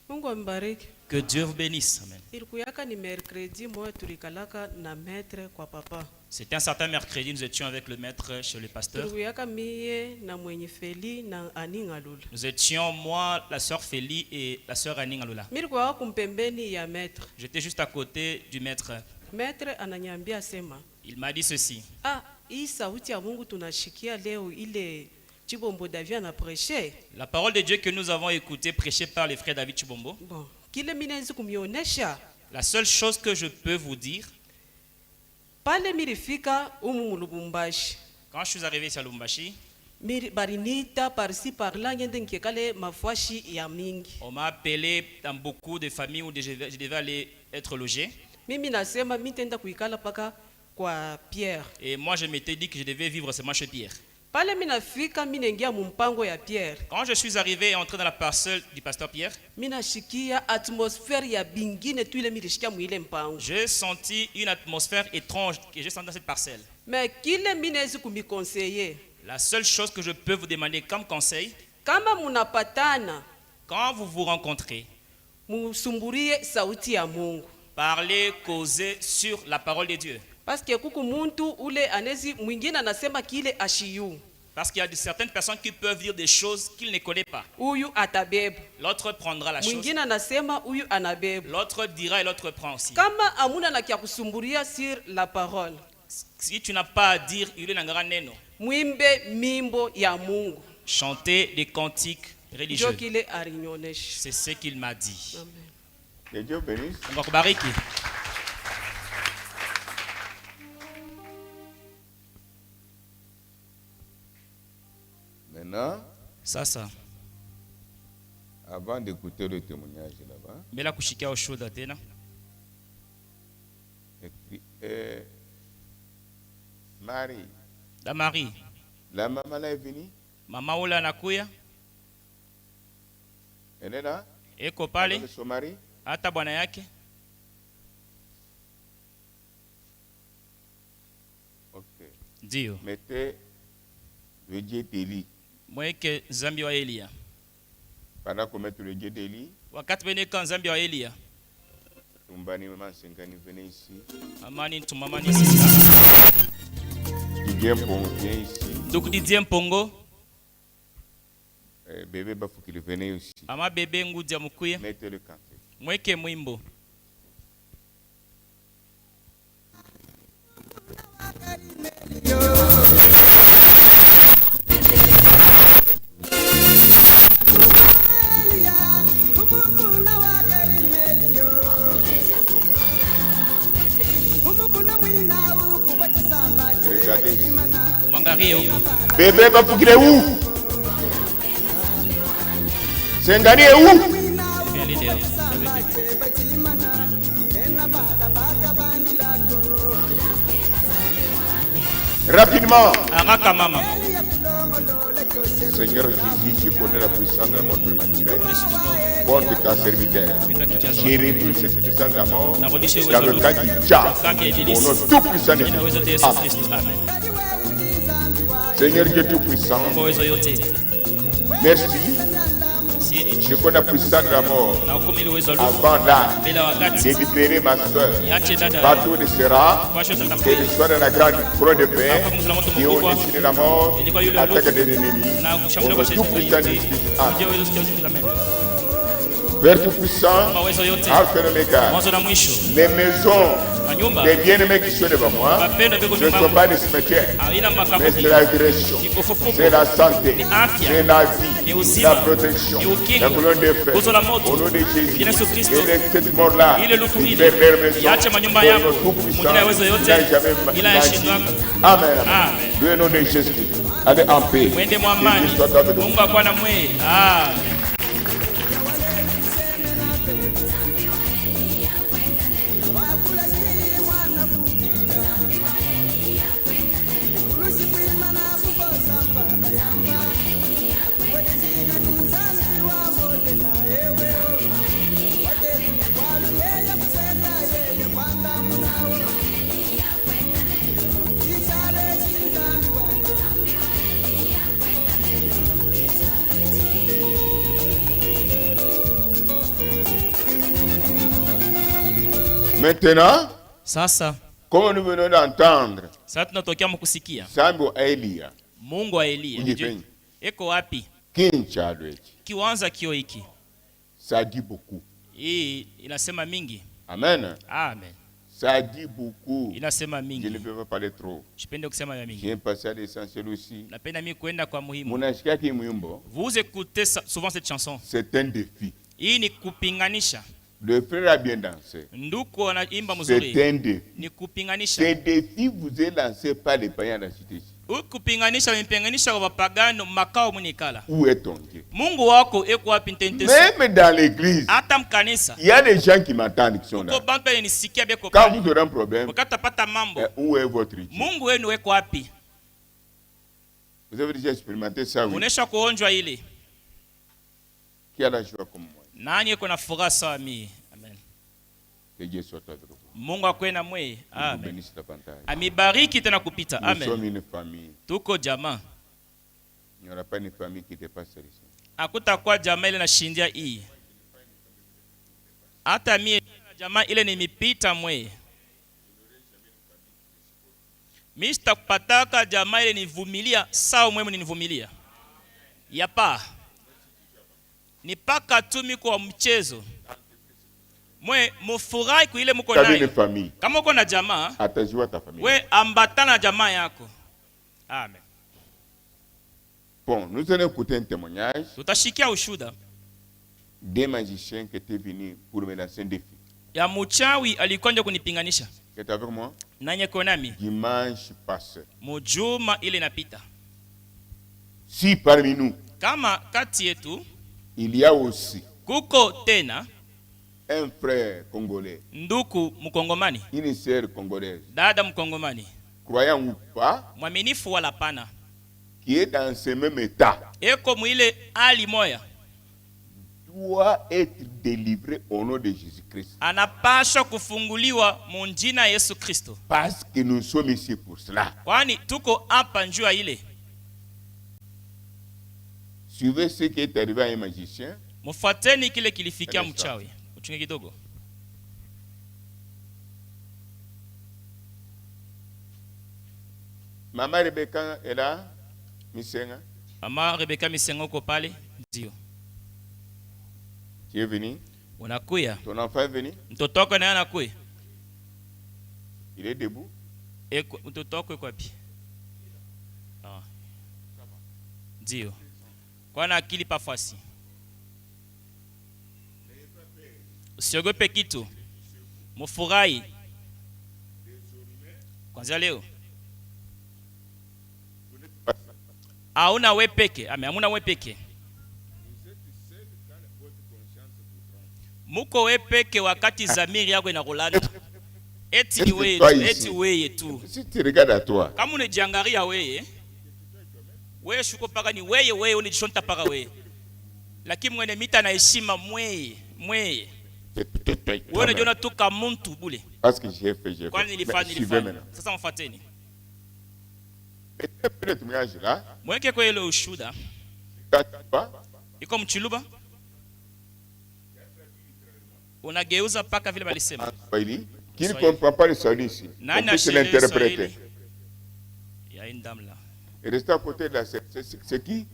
Mungu ambariki. Que Dieu vous bénisse. Amen. Ilikuyaka ni mercredi moja tulikalaka na maître kwa papa. C'était un certain mercredi, nous étions avec le maître chez le pasteur. Tulikuyaka mie na mwenye Feli na Aningalula. Nous étions moi, la sœur Félie et la sœur Anning Alula. Milikuwa kumpembeni ya maître. J'étais juste à côté du maître. Maître ananyambia sema, Il m'a dit ceci. hii sauti ya Mungu tunashikia leo ile Chibombo David anaprêcher. La parole de Dieu que nous avons écoutée, prêchée par le frère David Chibombo. Bon, kile minenzi kumionesha La seule chose que je peux vous dire, Pale milifika umu Lubumbashi. Quand je suis arrivé ici à Lubumbashi, Barinita par-ci par-là ngende nkekale mafashi ya mingi. on m'a appelé dans beaucoup de familles où je devais aller être logé. Mimi nasema mitenda kuikala paka kwa Pierre. Et moi, je m'étais dit que je devais vivre seulement chez Pierre. Pale minafika minengia mumpango ya Pierre. Quand je suis arrivé et entré dans la parcelle du pasteur Pierre, Minashikia atmosphère ya bingine tuile milishikia mwile mpango. j'ai senti une atmosphère étrange que j'ai senti dans cette parcelle. Mais kile minezi kumikonseyer. La seule chose que je peux vous demander comme conseil, Kama munapatana, quand vous vous rencontrez, musumburie sauti ya Mungu. parlez, causez sur la parole de Dieu. Parce que kuku muntu ule anezi mwingine anasema kile ashiyu. Parce qu'il y a certaines personnes qui peuvent dire des choses qu'il ne connaît pas. Uyu atabeba. L'autre prendra la chose, Mwingine anasema uyu anabeba. l'autre dira et l'autre prend aussi. Kama amuna na kia kusumburia sur la parole. Si tu n'as pas à dire, il est dans neno. Mwimbe mimbo ya Mungu. Chanter des cantiques religieux. Njo kile arinyonesha. C'est ce qu'il m'a dit. Amen. Que Dieu bénisse. Mungu akubariki. Maintenant, Sasa, avant d'écouter le témoignage là-bas, bila kushikia ushuhuda tena, Marie, la Marie, la maman là est venue. mama ule anakuya, Elle est là. eko pale, Avec son mari. hata bwana yake. Ok. Ndio, Mettez le dieu d'Élie. mweke zambi wa Elia. Pendant qu'on met le dieu d'Élie, Wakati beneka zambi wa Elia, Tumbani maman Sengani venez ici. amani tumamani sisi. Didier Mpongo vient ici. Ndugu Didier Mpongo, Bébé Bafoukili venez aussi. ama bebe ngudi ya mukuye, Mettez le canté. mweke mwimbo. Regardez ici. Mwangarie huko. Bébé Bafoukili est où? Sengani est où? Viens aller derrière. Rapidement. Araka mama. Seigneur Jésus, je connais la puissance de la mort prématurée. Porte ta serviteur. J'ai réduit cette puissance de la mort dans le cas du diable. Au nom tout puissant de Jésus. Amen. Seigneur Dieu Tout-Puissant, merci. Je connais la puissance de la mort avant là de libérer ma soeur. Partout de sera, qu'elle soit dans la grande croix de paix, qui ont décidé la mort, attaque des ennemis. Au nom tout-puissant de Jésus. Amen. Père Tout-Puissant, Alpha et Omega, les maisons des bien-aimés qui sont devant moi, ce ne sont pas des cimetières, mais c'est la direction, c'est la santé, c'est la vie, la protection, la colonne de feu. Au nom de Jésus, et cette mort-là, libère leur maison, au nom tout-puissant, il n'a jamais menti. Amen. Le nom de Jésus, allez en paix. Mwende mwamani. Jésus soit avec nous. Mungu akuwa na mwe. Amen. Maintenant, Sasa, comme nous venons d'entendre, sasa tunatokea mkusikia. Sambo Elia, Mungu wa Elia. Ujipeni. Eko wapi? Kinchalo hiki. Kiwanza kio hiki. Ça dit beaucoup. Hii inasema mingi. Amen. Amen. Ça dit beaucoup. Inasema Je ne mingi. peux pas parler trop. Sipende kusema ya mingi. J'ai passé à l'essentiel aussi. Napenda mimi kwenda kwa muhimu. Munashika kimwimbo, Vous écoutez souvent cette chanson. c'est un défi. Hii ni kupinganisha. Le frère a bien dansé. Nduku anaimba C'est mzuri. un défi. Ni kupinganisha. Ces défis vous est lancé par les païens de la cité. Kupinganisha wamepinganisha kwa wapagano makao mwenikala. Où est ton Dieu? Mungu wako eko wapi ntenteso? Même dans l'église, Hata mkanisa. il y a des gens qui m'entendent qui sont là. Ko bantu pale nisikia beko Quand pale. vous aurez un problème, Wakati tapata mambo. où est votre Dieu? Mungu wenu eko wapi? Vous avez déjà expérimenté ça, oui? Unesha kuonjwa ile. Qui a la joie comme moi? Nani eko na furaha sawa mimi? Amen. Que Dieu soit avec vous. Mungu akwe na mwe. Il vous Amen. bénisse davantage. Amibariki tena kupita. Nous sommes Amen. une famille. Tuko jamaa. Il n'y aura pas une famille qui dépasse celle-ci. Hakutakuwa jamaa ile nashindia hii. Hata mie jamaa ile nimepita mwe. Mimi sitakupataka jamaa ile nivumilia sawa mwe nivumilia. Yapa. Ni paka tu miko wa mchezo. Mwe mufurahi kwa ile mko Tu as une nayo. famille. Kama uko na jamaa, Attache-toi à ta famille. we ambatana na jamaa yako. Amen. Bon, nous allons écouter un témoignage Tutashikia ushuda des magiciens qui étaient venus pour me lancer un défi. ya mchawi alikuwa nje kunipinganisha. Qui est avec moi? Nanye konami Dimanche passé. mujuma ile inapita. Si parmi nous, Kama kati yetu il y a aussi kuko tena un frère congolais, nduku mkongomani, une sœur congolaise, dada mkongomani, croyant ou pas, mwaminifu wala pana, qui est dans ce même état, eko mwile ali moya, doit être délivré au nom de Jésus-Christ. anapasha kufunguliwa munjina Yesu Kristo. Parce que nous sommes ici pour cela. Kwani tuko hapa njua ile. Suivez ce qui est arrivé à un magicien. Mufateni kile kilifikia Allez, mchawi. Uchunge kidogo. Maman Rebecca est là. Misenga, Mama Rebeka Misengo uko pale? Ndio. tu es venu. Unakuya. Ton enfant est venu. Mtoto wako naye anakuya. Il est debout. Eko mtoto wako yuko wapi? Ah. Ndio. Kwa na akili pafasi. Usiogope kitu. Mufurahi. Kwanza leo. Hauna we peke. Hamuna we peke. Muko we peke wakati zamiri yako inakulana. Eti ni wewe, eti wewe tu. Si tu regardes à toi, Kama unajiangalia wewe, wewe shuko paka ni wewe unijishonta paka wewe. Lakini mwene mita na heshima mweye. c'est peut-être toi. Wewe unajiona tu kama mtu bule. Parce que j'ai fait. Kwani Mais suivez nilifanya. maintenant. Sasa mfuateni. Et puis le témoignage là, Mweke kwa ile ushuda. quand tu vas, Iko mchiluba. Unageuza paka vile balisema. en Swahili, qui ne Swahili. comprend pas le Swahili ici, on Nani peut se ashele l'interpréter. Swahili? Ya une dame là. Et restez à côté de la sœur. C'est qui?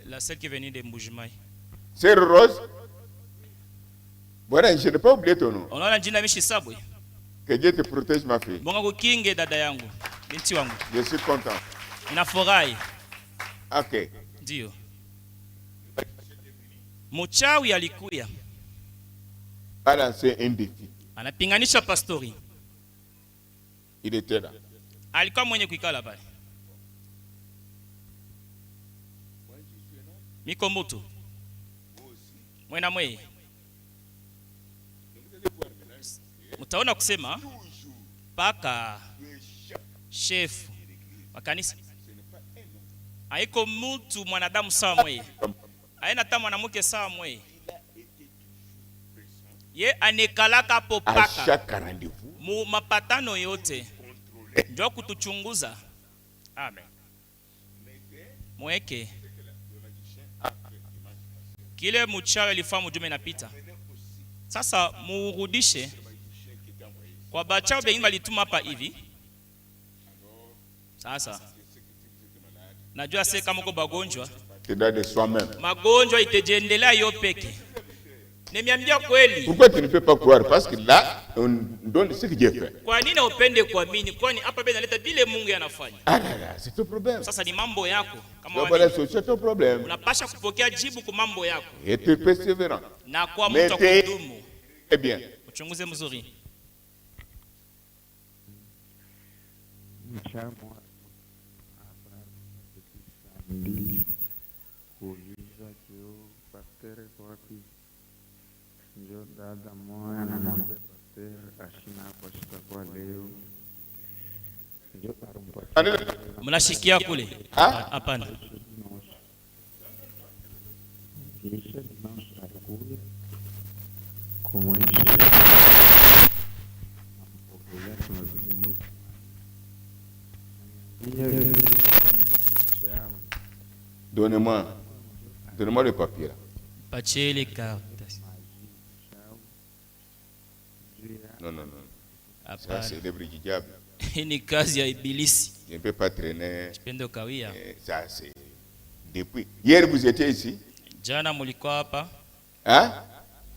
La celle qui est venue de Mbujimai. Sœur Rose. Voilà, je n'ai pas oublié ton nom. Unaona jina mishi sabwe. Que Dieu te protège, ma fille. Bonga kukinge dada yangu. Binti wangu. Je suis content. Ninafurahi. Ok. Ndio. Mchawi alikuya. Balancer un défi. Anapinganisha pastori. Il était là. Alikuwa mwenye kuikala pale. Miko mutu. Mwena mwe. Mutaona kusema paka chef wa kanisa. Haiko mtu mwanadamu sawa mwe. Haina hata mwanamke sawa mwe. Ye anekalaka hapo À paka. chaque rendez-vous, Mu mapatano yote ndio kutuchunguza. Amen. Mweke kile mchawi alifahamu jume inapita. Sasa muurudishe kwa bachao bengine balituma hapa hivi. Sasa najua sasa kama uko bagonjwa, te donne de soi-même. magonjwa itejendelea yo peke. Nimeambia kweli. Pourquoi tu ne peux pas croire? Parce que là, on donne ce que Dieu fait. Kwa nini upende kuamini? Kwani hapa bena leta vile Mungu anafanya. Ah là là, c'est ton problème. Sasa ni mambo yako kama Donc wani. voilà, c'est ton problème. Unapasha kupokea jibu kwa mambo yako Et tu es persévérant. na kwa Mais mtu tu es akudumu. Eh bien. Uchunguze mzuri. Kuuliza kio pastere kwa wapi? Njo dada moya na mwambia pastere ashina hapa shitakuwa leo. Njo arumpatia. Mnashikia kule? Hapana. Kisha dimanche alikuja kumwonyesha mpokea tunazungumza. Donnez-moi le papier là. Papier les cartes. Non. Ça c'est le bruit du diable. Ni kazi ya ibilisi. Je ne peux pas traîner. Pendo kawia. Ça c'est depuis. Hier vous étiez ici? Jana mulikuwa hapa. Hein?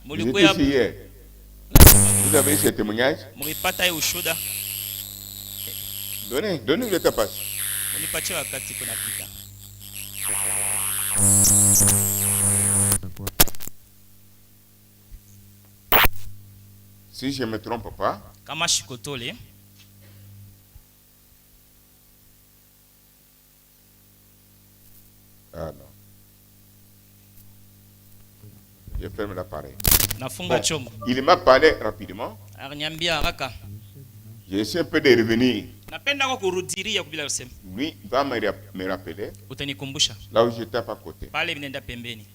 Mulikuwa hapa hier. Vous avez ce témoignage? Mulipata hiyo ushuhuda? Donnez le tapas. Unipatie wakati kuna pita. Si je me trompe pas. Kama shikotole. Ah non. Je ferme l'appareil. Nafunga chombo. Il m'a parlé rapidement. Arnyambia haraka. J'essaie un peu de revenir. Napenda kwa kurudiria kubila kusema. Lui va me rappeler. Utanikumbusha. Là où j'étais à côté. Pale vinaenda pembeni.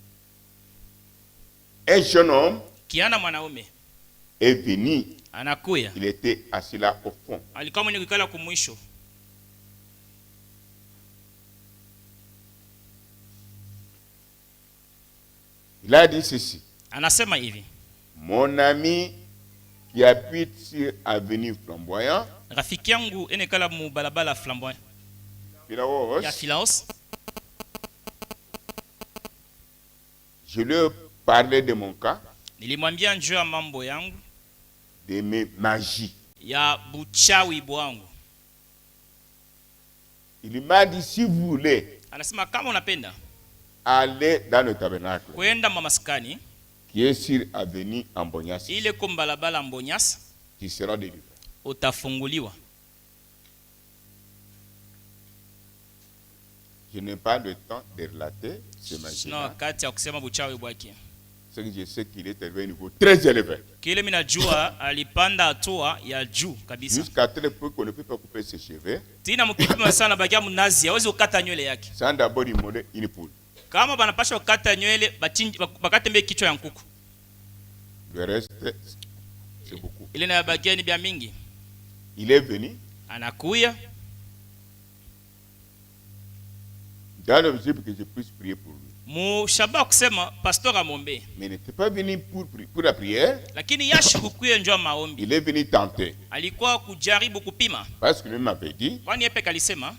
Un jeune homme Kiana mwanaume est venu. Anakuya. Il était assis là au fond. Alikuwa mwenye kukala kumwisho. Il a dit ceci. Anasema hivi. Mon ami qui habite sur avenue Flamboyant. Rafiki yangu enekala mu balabala Flamboyant. Philaos. Ya Philaos. Je lui ai parlé de mon cas. Nilimwambia njoo ya mambo yangu. De mes magies. Ya buchawi bwangu. Il m'a dit si vous voulez. Anasema kama unapenda. Aller dans le tabernacle. Kwenda mamaskani. Qui est sur avenue Ambonias. Ile kumbalabala Ambonias. Qui sera délivré. Utafunguliwa. Je n'ai pas le temps de relater ce magie. Non, wakati ya kusema buchawi bwake. C'est que je sais qu'il est arrivé à un niveau très élevé. Kile mimi najua alipanda hatua ya juu kabisa. Jusqu'à tel point qu'on ne peut pas couper ses cheveux. Tina mkipima sana bakia mnazi, hawezi kukata nywele yake. Sans d'abord immoler une poule. Kama banapasha kukata nywele, bakate mbe kichwa ya nkuku. Le reste c'est beaucoup. Ile na bakia ni bia mingi. Il est venu. Anakuya. Dans l'objectif que je puisse prier pour lui. Mushaba kusema pastor amombe. Mais il n'était pas venu pour la prière. Lakini yashi kukuye njoo maombi. Il est venu tenter. Alikuwa kujaribu kupima. Parce que lui m'avait dit. Kwani yeye peka alisema,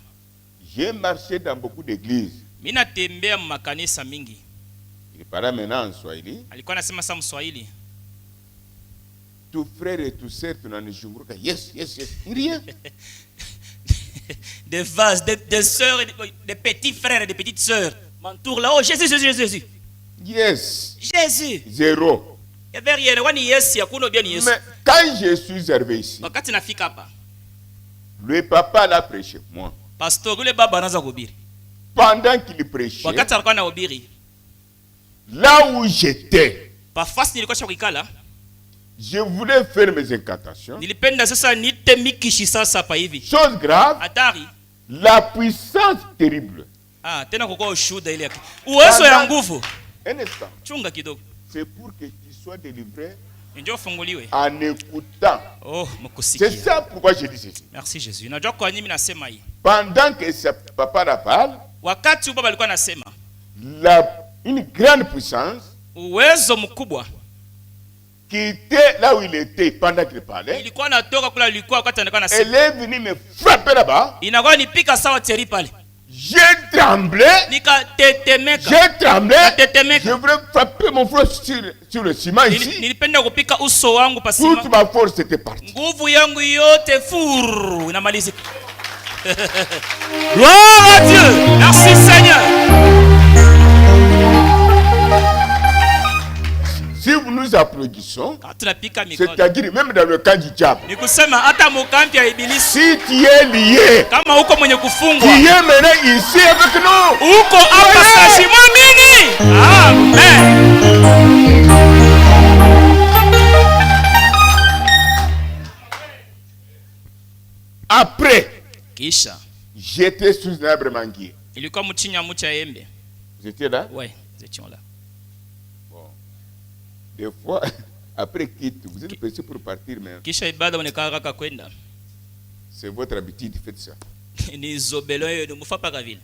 j'ai marché dans beaucoup d'églises. Mimi natembea makanisa mingi. Il parlait maintenant en Swahili. Alikuwa anasema sa Mswahili. Tout frère et tout sœur tunanishunguruka. Yes. Rien. Des vases, des sœurs, des petits frères et des petites sœurs m'entourent là. Oh Jésus. Yes. Jésus. Zéro. Mais quand je suis arrivé ici, le papa l'a prêché, moi. Pendant qu'il prêchait, là où j'étais, je voulais faire mes incantations. Chose grave, la puissance terrible. Un instant. C'est pour que tu sois délivré en écoutant. C'est ça pourquoi je dis ceci. Merci Jésus. Pendant que ce papa la parle, une grande puissance qui était là où il était pendant qu'il parlait, elle est venue me frapper là-bas. J'ai tremblé. Je voulais frapper mon frère sur le ciment ici. Toute ma force était partie. Gloire à Dieu. Merci Seigneur. Si nous nous applaudissons, tunapika mikono. c'est-à-dire même dans le cas du diable, Ni kusema hata mukampi ya ibilisi si tu es lié, kama uko mwenye tu kufungwa es maintenant ici avec nous. uko hapa sasa, mwamini. Amen. Après, Kisha j'étais sous un arbre manguier. ilikuwa mchini ya mcha embe. Vous étiez là? Ouais, nous étions là. Bon. Des fois, après quitte, vous êtes pressé pour partir, mais Kisha ibada unekaraka kwenda. c'est votre habitude, faites ça. Ni zobelo yo mufa ka vile.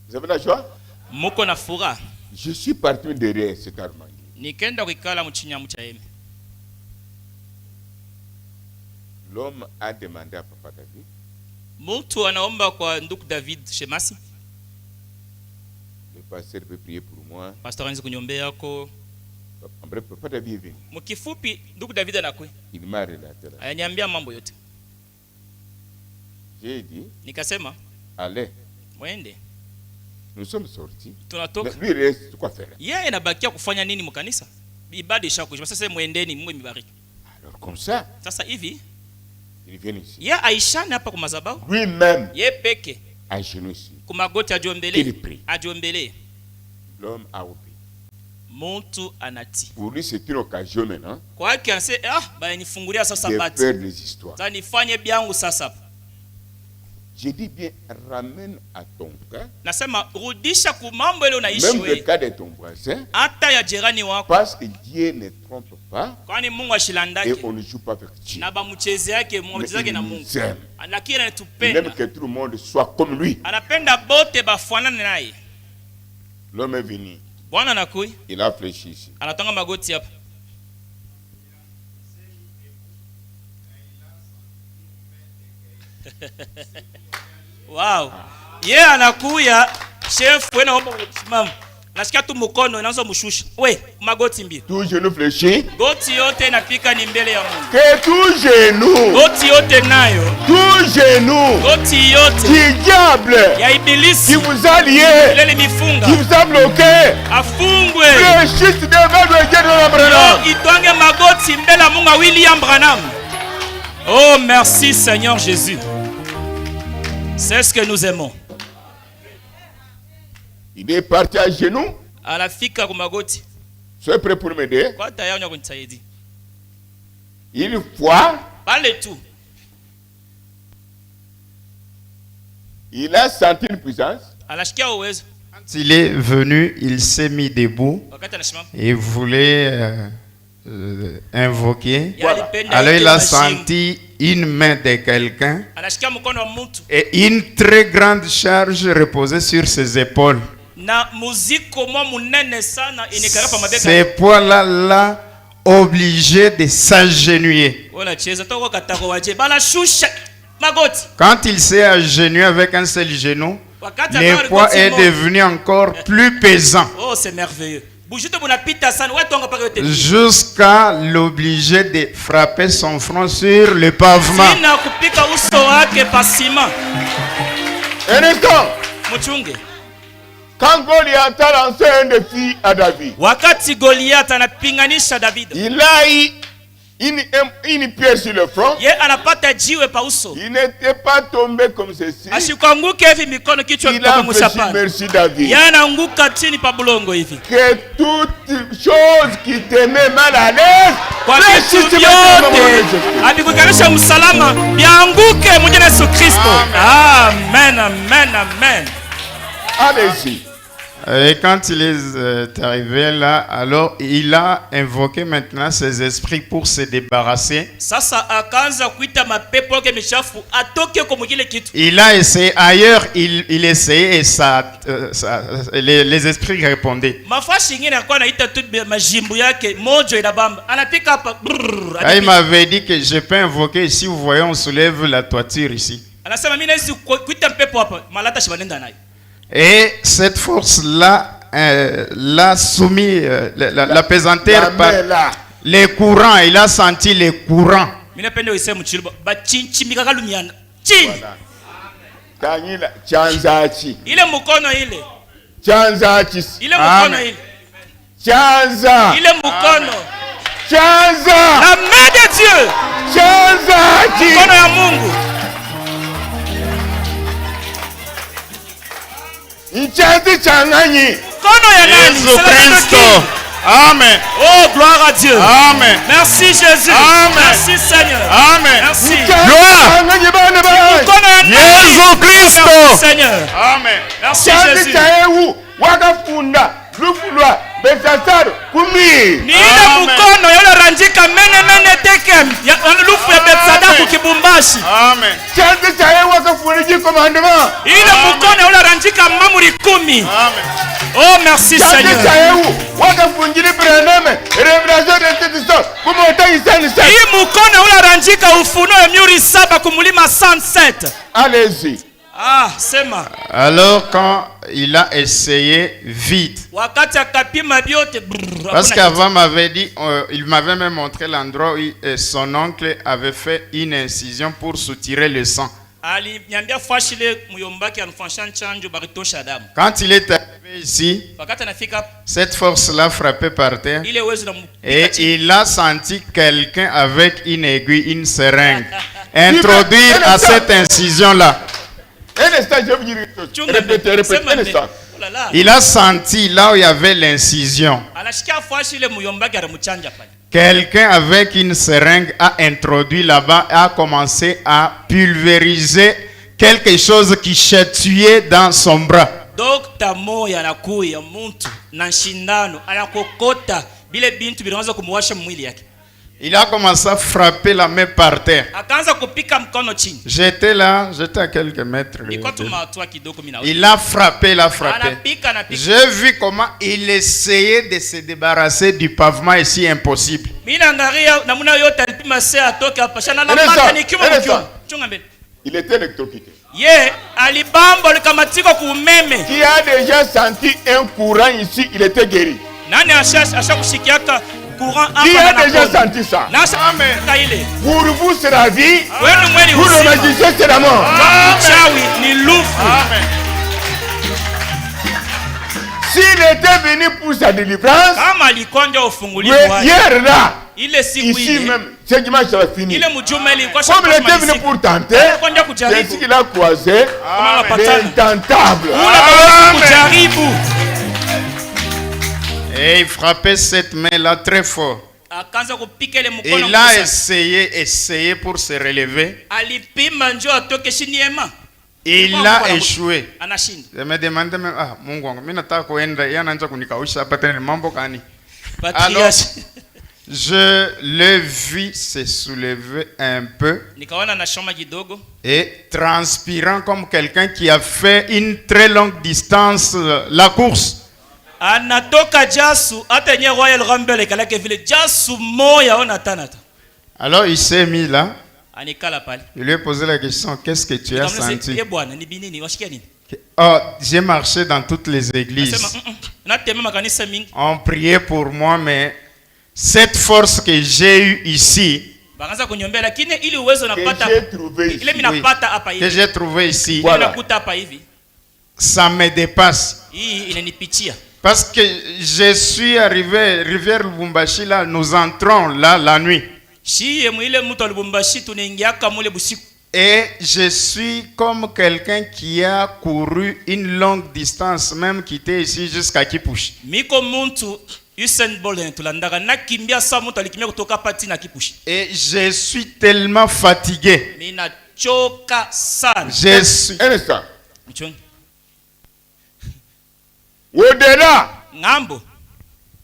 Vous avez la joie? Muko na furaha. Je suis parti derrière cet arbre manguier. Nikenda kuikala mchini ya mcha embe. L'homme a demandé à Papa David, Mtu anaomba kwa ndugu David Shemasi, le pasteur peut prier pour moi. pastor anaweza kuniombea yako. En bref, Papa David est venu. Mkifupi ndugu David anakuja. Il m'a relaté là. Ayaniambia mambo yote. J'ai dit, Nikasema, allez, mwende. nous sommes sortis. Tunatoka. Mais lui, il reste quoi faire? Yeye anabakia kufanya nini mkanisa? Ibada ishakuisha. Sasa mwendeni, Mungu imibariki. Alors comme ça, Sasa hivi il vient ici. yeye aishane hapa kwa madhabahu. Lui-même, Yeye peke à genoux ici. kumagoti Il ajiombele. prie. Ajiombele. L'homme a obéi. Mtu anati. Pour lui, c'est une occasion maintenant Kwa haki anase baya nifungulia sasa de bati. faire des histoires. Sasa nifanye byangu sasa. J'ai dit bien, ramène à ton cas, Nasema rudisha ku mambo ile unaishi même le wewe. cas de ton voisin, Hata ya jirani wako. parce que Dieu ne trompe pas Kwani Mungu et ashilandake. on ne joue pas avec Dieu. Na bamucheze yake, mwachezake na Mungu. Il aime. Lakini Il aime anatupenda. que tout le monde soit comme lui. Anapenda bote bafanane naye. L'homme est venu. Bwana anakuja, Il a fléchi ici. anatonga magoti hapa. Wow. Yeye anakuya, chef wewe naomba usimame. Nasikia tu mkono inaanza mshusha. We, magoti mbili. Tout genou fléchi. Goti yote inapika ni mbele ya Mungu. Que tout genou, Goti yote nayo. tout genou Goti yote du diable ya qui ibilisi vous a lié, ile mifunga qui vous a bloqué, afungwe. fléchisse devant le Dieu de l'Abraham. Yo itwange magoti mbele ya Mungu wa William Branham. Oh merci Seigneur Jésus. C'est ce que nous aimons. Il est parti à genoux. Anafika kwa magoti. Soyez prêts pour m'aider. Kwa tayari ya kunisaidia. Une fois, Pale tu. il a senti une puissance. Anashikia uwezo. Quand il est venu, il s'est mis debout Wakati anasimama. et voulait invoquer. Voilà. Alors il a senti une main de quelqu'un Anashikia mkono wa mtu. et une très grande charge reposait sur ses épaules. Na muziko mwa munene sana inikara pa mabeka. Ces poids-là l'ont obligé de s'agenouiller. Wala cheza toko katako waje. Bala shusha magoti. Quand il s'est agenouillé avec un seul genou, Wakati le anaona poids goti est moja. devenu encore plus pesant, Oh c'est merveilleux. Bujito bunapita sana. Wewe tonga paka yote. jusqu'à l'obliger de frapper son front sur le pavement. Sina kupika uso wake pasima. Un instant, Mchunge. quand Goliath a lancé un défi à David, Wakati Goliath anapinganisha David. il a eu une pierre sur le front. Ye anapata jiwe pa uso. Il n'était pas tombé comme ceci. Asikuanguke hivi mikono kichwa Il a kama fait msapani. merci David. Ye anaanguka chini pa bulongo hivi. Que toute chose qui te met mal à l'aise, Kwa fléchisse vitu maintenant au nom de vyote Jésus. avikukanisha msalama bianguke mwenye Yesu Kristo. Amen, amen, amen. Allez-y. Et quand il est arrivé là, alors il a invoqué maintenant ses esprits pour se débarrasser. Sasa akaanza kuita mapepo yake michafu atoke kwa mwingine kitu. Il a essayé ailleurs, il essayait et les esprits répondaient. Mafashi ingine alikuwa anaita tu majimbo yake mojo inabamba. Anapika hapa. Il m'avait dit que je peux invoquer ici, vous voyez, on soulève la toiture ici. Anasema mimi naweza kuita mpepo hapa. Malata shibanenda nayo. Et cette force-là l'a soumis, la pesanteur par les courants. Il a senti les courants. Mimi napenda useme mchilbo. Bachinchimika kalumiana. Chini. Kanyila chanzachi. Ile mkono ile. Chanza chisi. Ile mkono ile. Chanza. Ile mkono. Chanza. La main de Dieu. Chanza chisi. Mkono ya Mungu. Nchanzi changanyi. Mkono ya nani? Jésus Christ. Amen. Oh, gloire à Dieu. Amen. Merci Jésus. Amen. Merci Seigneur. Amen. Merci. Gloire. Mkono ya nani? Jésus Christ. Merci Seigneur. Amen. Merci Chanzi Jésus. chaewu wakafunda lufulwa besasaro kumi. Ni ile mkono yule ranjika mene tekem ya lufu ya Bethsaida kukibumbashi. Amen. Chanzi chaewu wakafunda jikomandema. Ile mkono yule ranjika mamuri 10. Amen. Oh merci Chanzi Seigneur. chaewu wakafunjili Branham revelation de institution kumota isani sa. Hii mkono yule ranjika ufunuo ya miuri 7 kumulima 107. Allez-y. Ah, sema. Alors quand il a essayé vide, Wakati akapima biote. parce qu'avant m'avait dit, il m'avait même montré l'endroit où son oncle avait fait une incision pour soutirer le sang. Aliniambia fashile muyombaki anfansha chanjo bakitosha damu. Quand il est arrivé ici, Wakati anafika cette force-là frappait par terre ile uwezo na et il a senti quelqu'un avec une aiguille, une seringue, introduire à cette incision-là. Un instant, je vais vous dire. Répétez, un instant. Il a senti là où il y avait l'incision. Anashikia fashile muyombaki aramuchanja pale. Quelqu'un avec une seringue a introduit là-bas, a commencé à pulvériser quelque chose qui chatouillait dans son bras. Dokta moya anakuya muntu na shindano anakokota bile bintu binaanza kumuwasha mwili yake. Il a commencé à frapper la main par terre. Akaanza kupika mkono chini. J'étais là, j'étais à quelques mètres. Nilikuwa tumatua kidogo mimi na Il a frappé, il a frappé. anapika. J'ai vu comment il essayait de se débarrasser du pavement ici, impossible. Mimi naangalia namna yote alipima sea atoke hapa shana na mata nikiwa mkiwa. Chunga mbele. Il était électrocuté. Ye alibambo likamatiko kuumeme. Qui a déjà senti un courant ici, il était guéri. Nani ashakushikiaka courant hapa Qui a na déjà nakoni? senti ça? Amen. Ile. Pour vous c'est la vie, Wenu mweli pour le uzima. magicien c'est la mort. Chawi ni lufu. Amen. S'il était venu pour sa délivrance, Kama alikonja ufungulivu mais wake. hier là, Ile siku ici ile. même, ce dimanche ça va finir. Ile mjuma ile ilikuwa Comme il était venu pour tenter, kwenda c'est kujaribu. ainsi qu'il a croisé Kama mapatano. l'intentable. Kujaribu. Et il frappait cette main-là très fort. Akaanza kupika ile Et mkono. il a essayé pour se relever. Alipima njoo atoke chini yema. Il a échoué. Anashinda. Je me demandais même, Mungu wangu, mimi nataka kuenda, yeye anaanza kunikausha hapa tena mambo gani? Alors, je le vis se soulever un peu Nikaona anashoma kidogo. et transpirant comme quelqu'un qui a fait une très longue distance la course. Anatoka jasu hata yenye Royal Rumble kalake vile jasu moya ona tanata. Alors il s'est mis là. Anikala pale. Je lui ai posé la question, qu'est-ce que tu as senti? Bwana ni binini washikia nini? Oh, j'ai marché dans toutes les églises. Na tema makanisa mingi. On priait pour moi, mais cette force que j'ai eue ici, Bakaanza kunyombea lakini ili uwezo napata ile mimi napata hapa que hivi. j'ai trouvé ici, Voilà. Nakuta hapa hivi. ça me dépasse. Hii inanipitia. Parce que je suis arrivé, rivière Lubumbashi, là, nous entrons là la nuit. Shiye mwile mtu wa Lubumbashi tunaingiaka mule busiku. Et je suis comme quelqu'un qui a couru une longue distance, même quitté ici jusqu'à Kipushi. Miko muntu Usain Bolt tulandaka nakimbia saa mtu alikimbia kutoka pati na Kipushi. Et je suis tellement fatigué. Mina choka sana. Je suis... Un instant. Mchungi. Au-delà, Ngambo.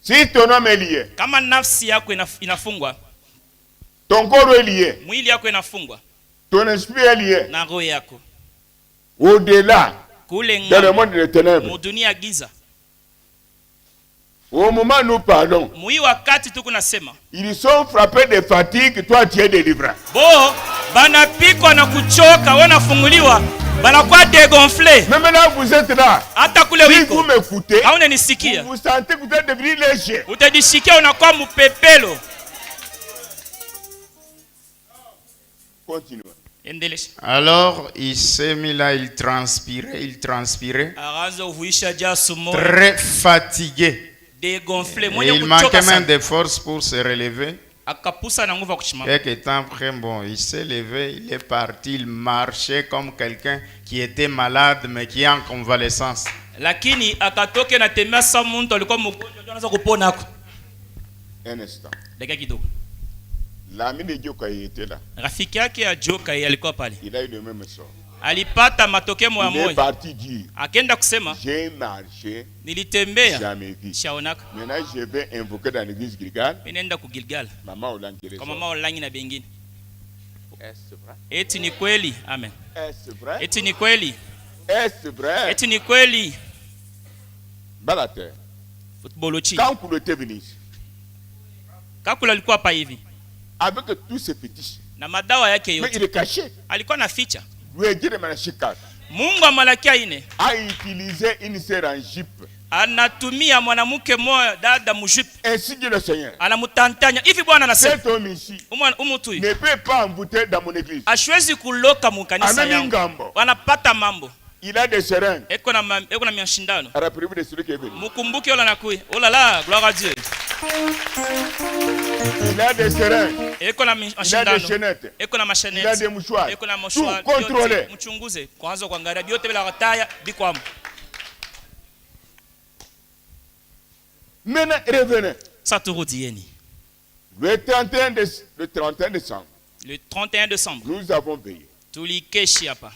si ton homme est lié, Kama nafsi yako inafungwa, ton corps est lié, mwili yako inafungwa ton esprit est lié, na roho yako. au-delà, Kule dans le ngambo, monde des ténèbres, mu dunia giza. au moment où nous parlons, Mui wakati tuko nasema, ils sont frappés de fatigue, toi tu es délivré. bo banapikwa na kuchoka, wewe unafunguliwa, banakuwa dégonflé. Même là vous êtes là, Hata kule si wiko vous m'écoutez, hauna nisikia, vous sentez que vous êtes devenu léger. utajisikia unakuwa mpepelo. Continuez. Alors il s'est mis là, il transpirait, très fatigué. Et il manquait même de force pour se relever. Quelques temps après, bon, il s'est levé, il est parti, il marchait comme quelqu'un qui était malade mais qui est en convalescence. Un instant. L'ami de Djokai était là. Rafiki yake ya Djokai alikuwa pale. Il a eu le même sort. Alipata matokeo moja moja. Il est parti dire. Akaenda kusema, j'ai marché. Nilitembea. Jamais vu. Shaonaka. Maintenant je vais invoquer dans l'église Gilgal. Nenda ku Gilgal. Mama Olangi. Kwa mama Olangi na bengine. Est-ce vrai? Eti ni kweli. Amen. Est-ce vrai? Eti ni kweli. Est-ce vrai? Eti ni kweli. Balate. Footballochi. Quand vous êtes venu. Kakula alikuwa hapa hivi. Avec tous ces fétiches. Na madawa yake yote. Mais il est caché. Alikuwa na ficha. Mungu amalakia ine a utilisé une sœur en jupe. Anatumia mwanamke moja dada mujipe. Ainsi dit le Seigneur. Anamtantanya. Hivi Bwana anasema. Cet homme ici Umutu ne peut pas embouter dans mon église. Ashwezi kuloka mu kanisa yangu. Wanapata mambo. Il a des seringues. Eko na mashindano. Rappelez-vous de celui qui est venu. Mukumbuke ola nakui. Oh là là, gloire à Dieu. Il a des seringues. Eko na mashindano. Il a des chaînettes. Eko na masheneti. Il a des mouchoirs. Eko na mouchoirs. Tout contrôlé. Mchunguze. Kwanza kuangalia biote bila kataya bikwamo. Maintenant revenez. Saturudieni. Le 31 décembre. Le 31 décembre. Nous avons payé. Tulikeshi hapa.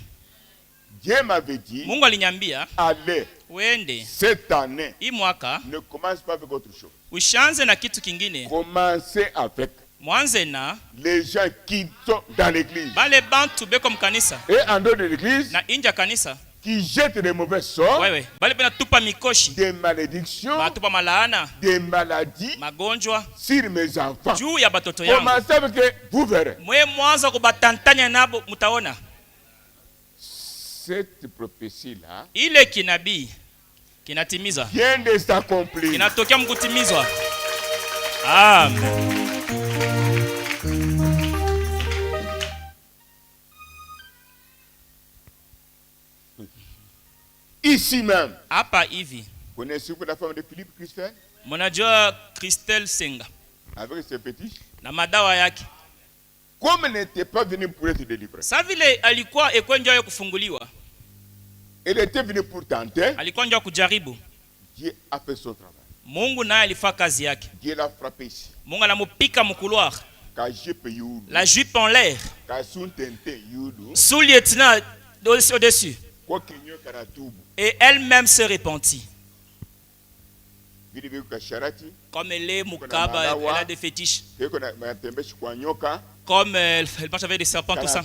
Dieu m'avait dit, Mungu aliniambia, allez, wende, cette année, hii mwaka, ne commence pas avec autre chose. Ushanze na kitu kingine. Commencez avec mwanze na les gens qui sont dans l'église. Bale bantu beko mkanisa. Et en dehors de l'église, na inja kanisa, qui jettent des mauvais sorts, bale bena tupa mikoshi, des malédictions, batupa malaana, des maladies, magonjwa sur mes enfants. Juu ya batoto yangu. Commencez avec, vous verrez. Mwe mwanza kubatantanya nabo mutaona. Cette prophétie-là, ile kinabii kinatimiza, vient de s'accomplir. Kinatokea mkutimizwa. Amen. Ici même. Hapa hivi. Connaissez-vous la femme de Philippe Christelle? Mnajua Christelle Senga. Avec ses petits. Na madawa yake. Comme elle n'était pas venue pour être délivrée. Sa vile alikuwa ekwenja ya kufunguliwa. Elle était venue pour tenter. Alikuwa nje kujaribu. Dieu a fait son travail. Mungu naye alifanya kazi yake. Dieu l'a frappé ici. Mungu anamupika mkuloir. La jupe en l'air. Sous lieutenant au-dessus. Et elle-même se repentit. Comme elle est Mukaba, elle a des fétiches. Comme elle marche avec des serpents, tout ça.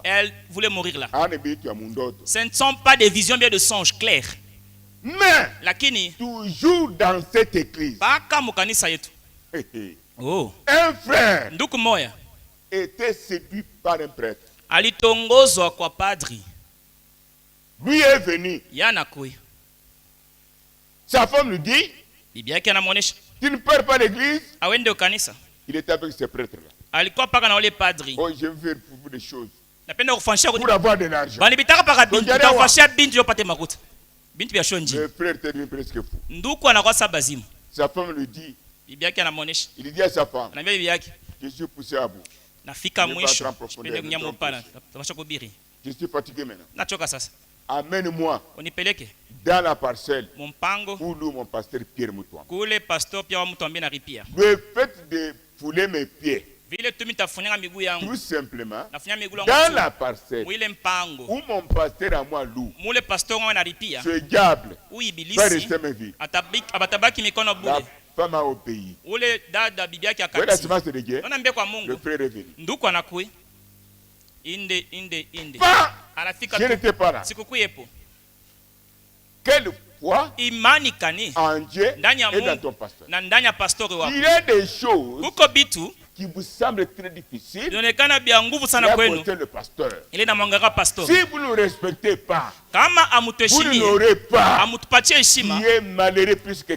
Elle voulait mourir là. Ce ne sont pas des visions, bien de songes clairs. Mais, lakini, toujours dans cette église, un frère nduku moya était séduit par un prêtre. Alitongozwa kwa padri. Lui est venu. Yanakui. Sa femme lui dit, bibi yake anamuonesha, tu ne perds pas l'église. Awende kanisa. Il était avec ce prêtre là. Alikuwa paka na wale padri. Oh, je veux faire pour vous des choses. Napenda kufanyisha pour avoir de l'argent. Bali bitaka paka binti, utafanyisha binti yopate makuta. Binti bya shonji. Le frère était presque fou. Nduku anakuwa sabazimu. Sa femme lui dit, bibi yake anamuonesha. Il dit à sa femme, anambia bibi yake, je suis poussé à bout. Nafika mwisho. Sipende kunyama mpana. Tabasha kubiri. Je suis fatigué maintenant. Nachoka sasa. Amène-moi unipeleke dans la parcelle mpango où loue mon pasteur Pierre Moutoua. Kule pasteur Pierre Moutoua na ripia. Le fait de fouler mes pieds. Vile tumi tafunyanga miguu yangu. Tout simplement. Nafunya miguu yangu. Dans la parcelle. Mwile mpango. Où mon pasteur à moi loue. Mule pasteur wangu na ripia. Ce diable. Où ibilisi. Va rester ma vie. Abatabaki mikono bure. Femme a obéi. Ule dada bibi yake akati. Voilà semence de Dieu. Unaambia kwa Mungu. Le frère est venu. Nduku anakui. Inde. Anafika tu. Je n'étais pas là. Sikukuyepo. Quelle foi imani kani en Dieu ndani ya et dans ton pasteur. Na ndani ya pastori wako. Il y a des choses kuko bitu qui vous semblent très difficiles. Inaonekana bia nguvu sana kwenu. Le pasteur. Ile na mwangara pastor. Si vous ne respectez pas, kama amutoshimie, vous n'aurez pas. Amutupatie heshima. Qui est malheureux plus que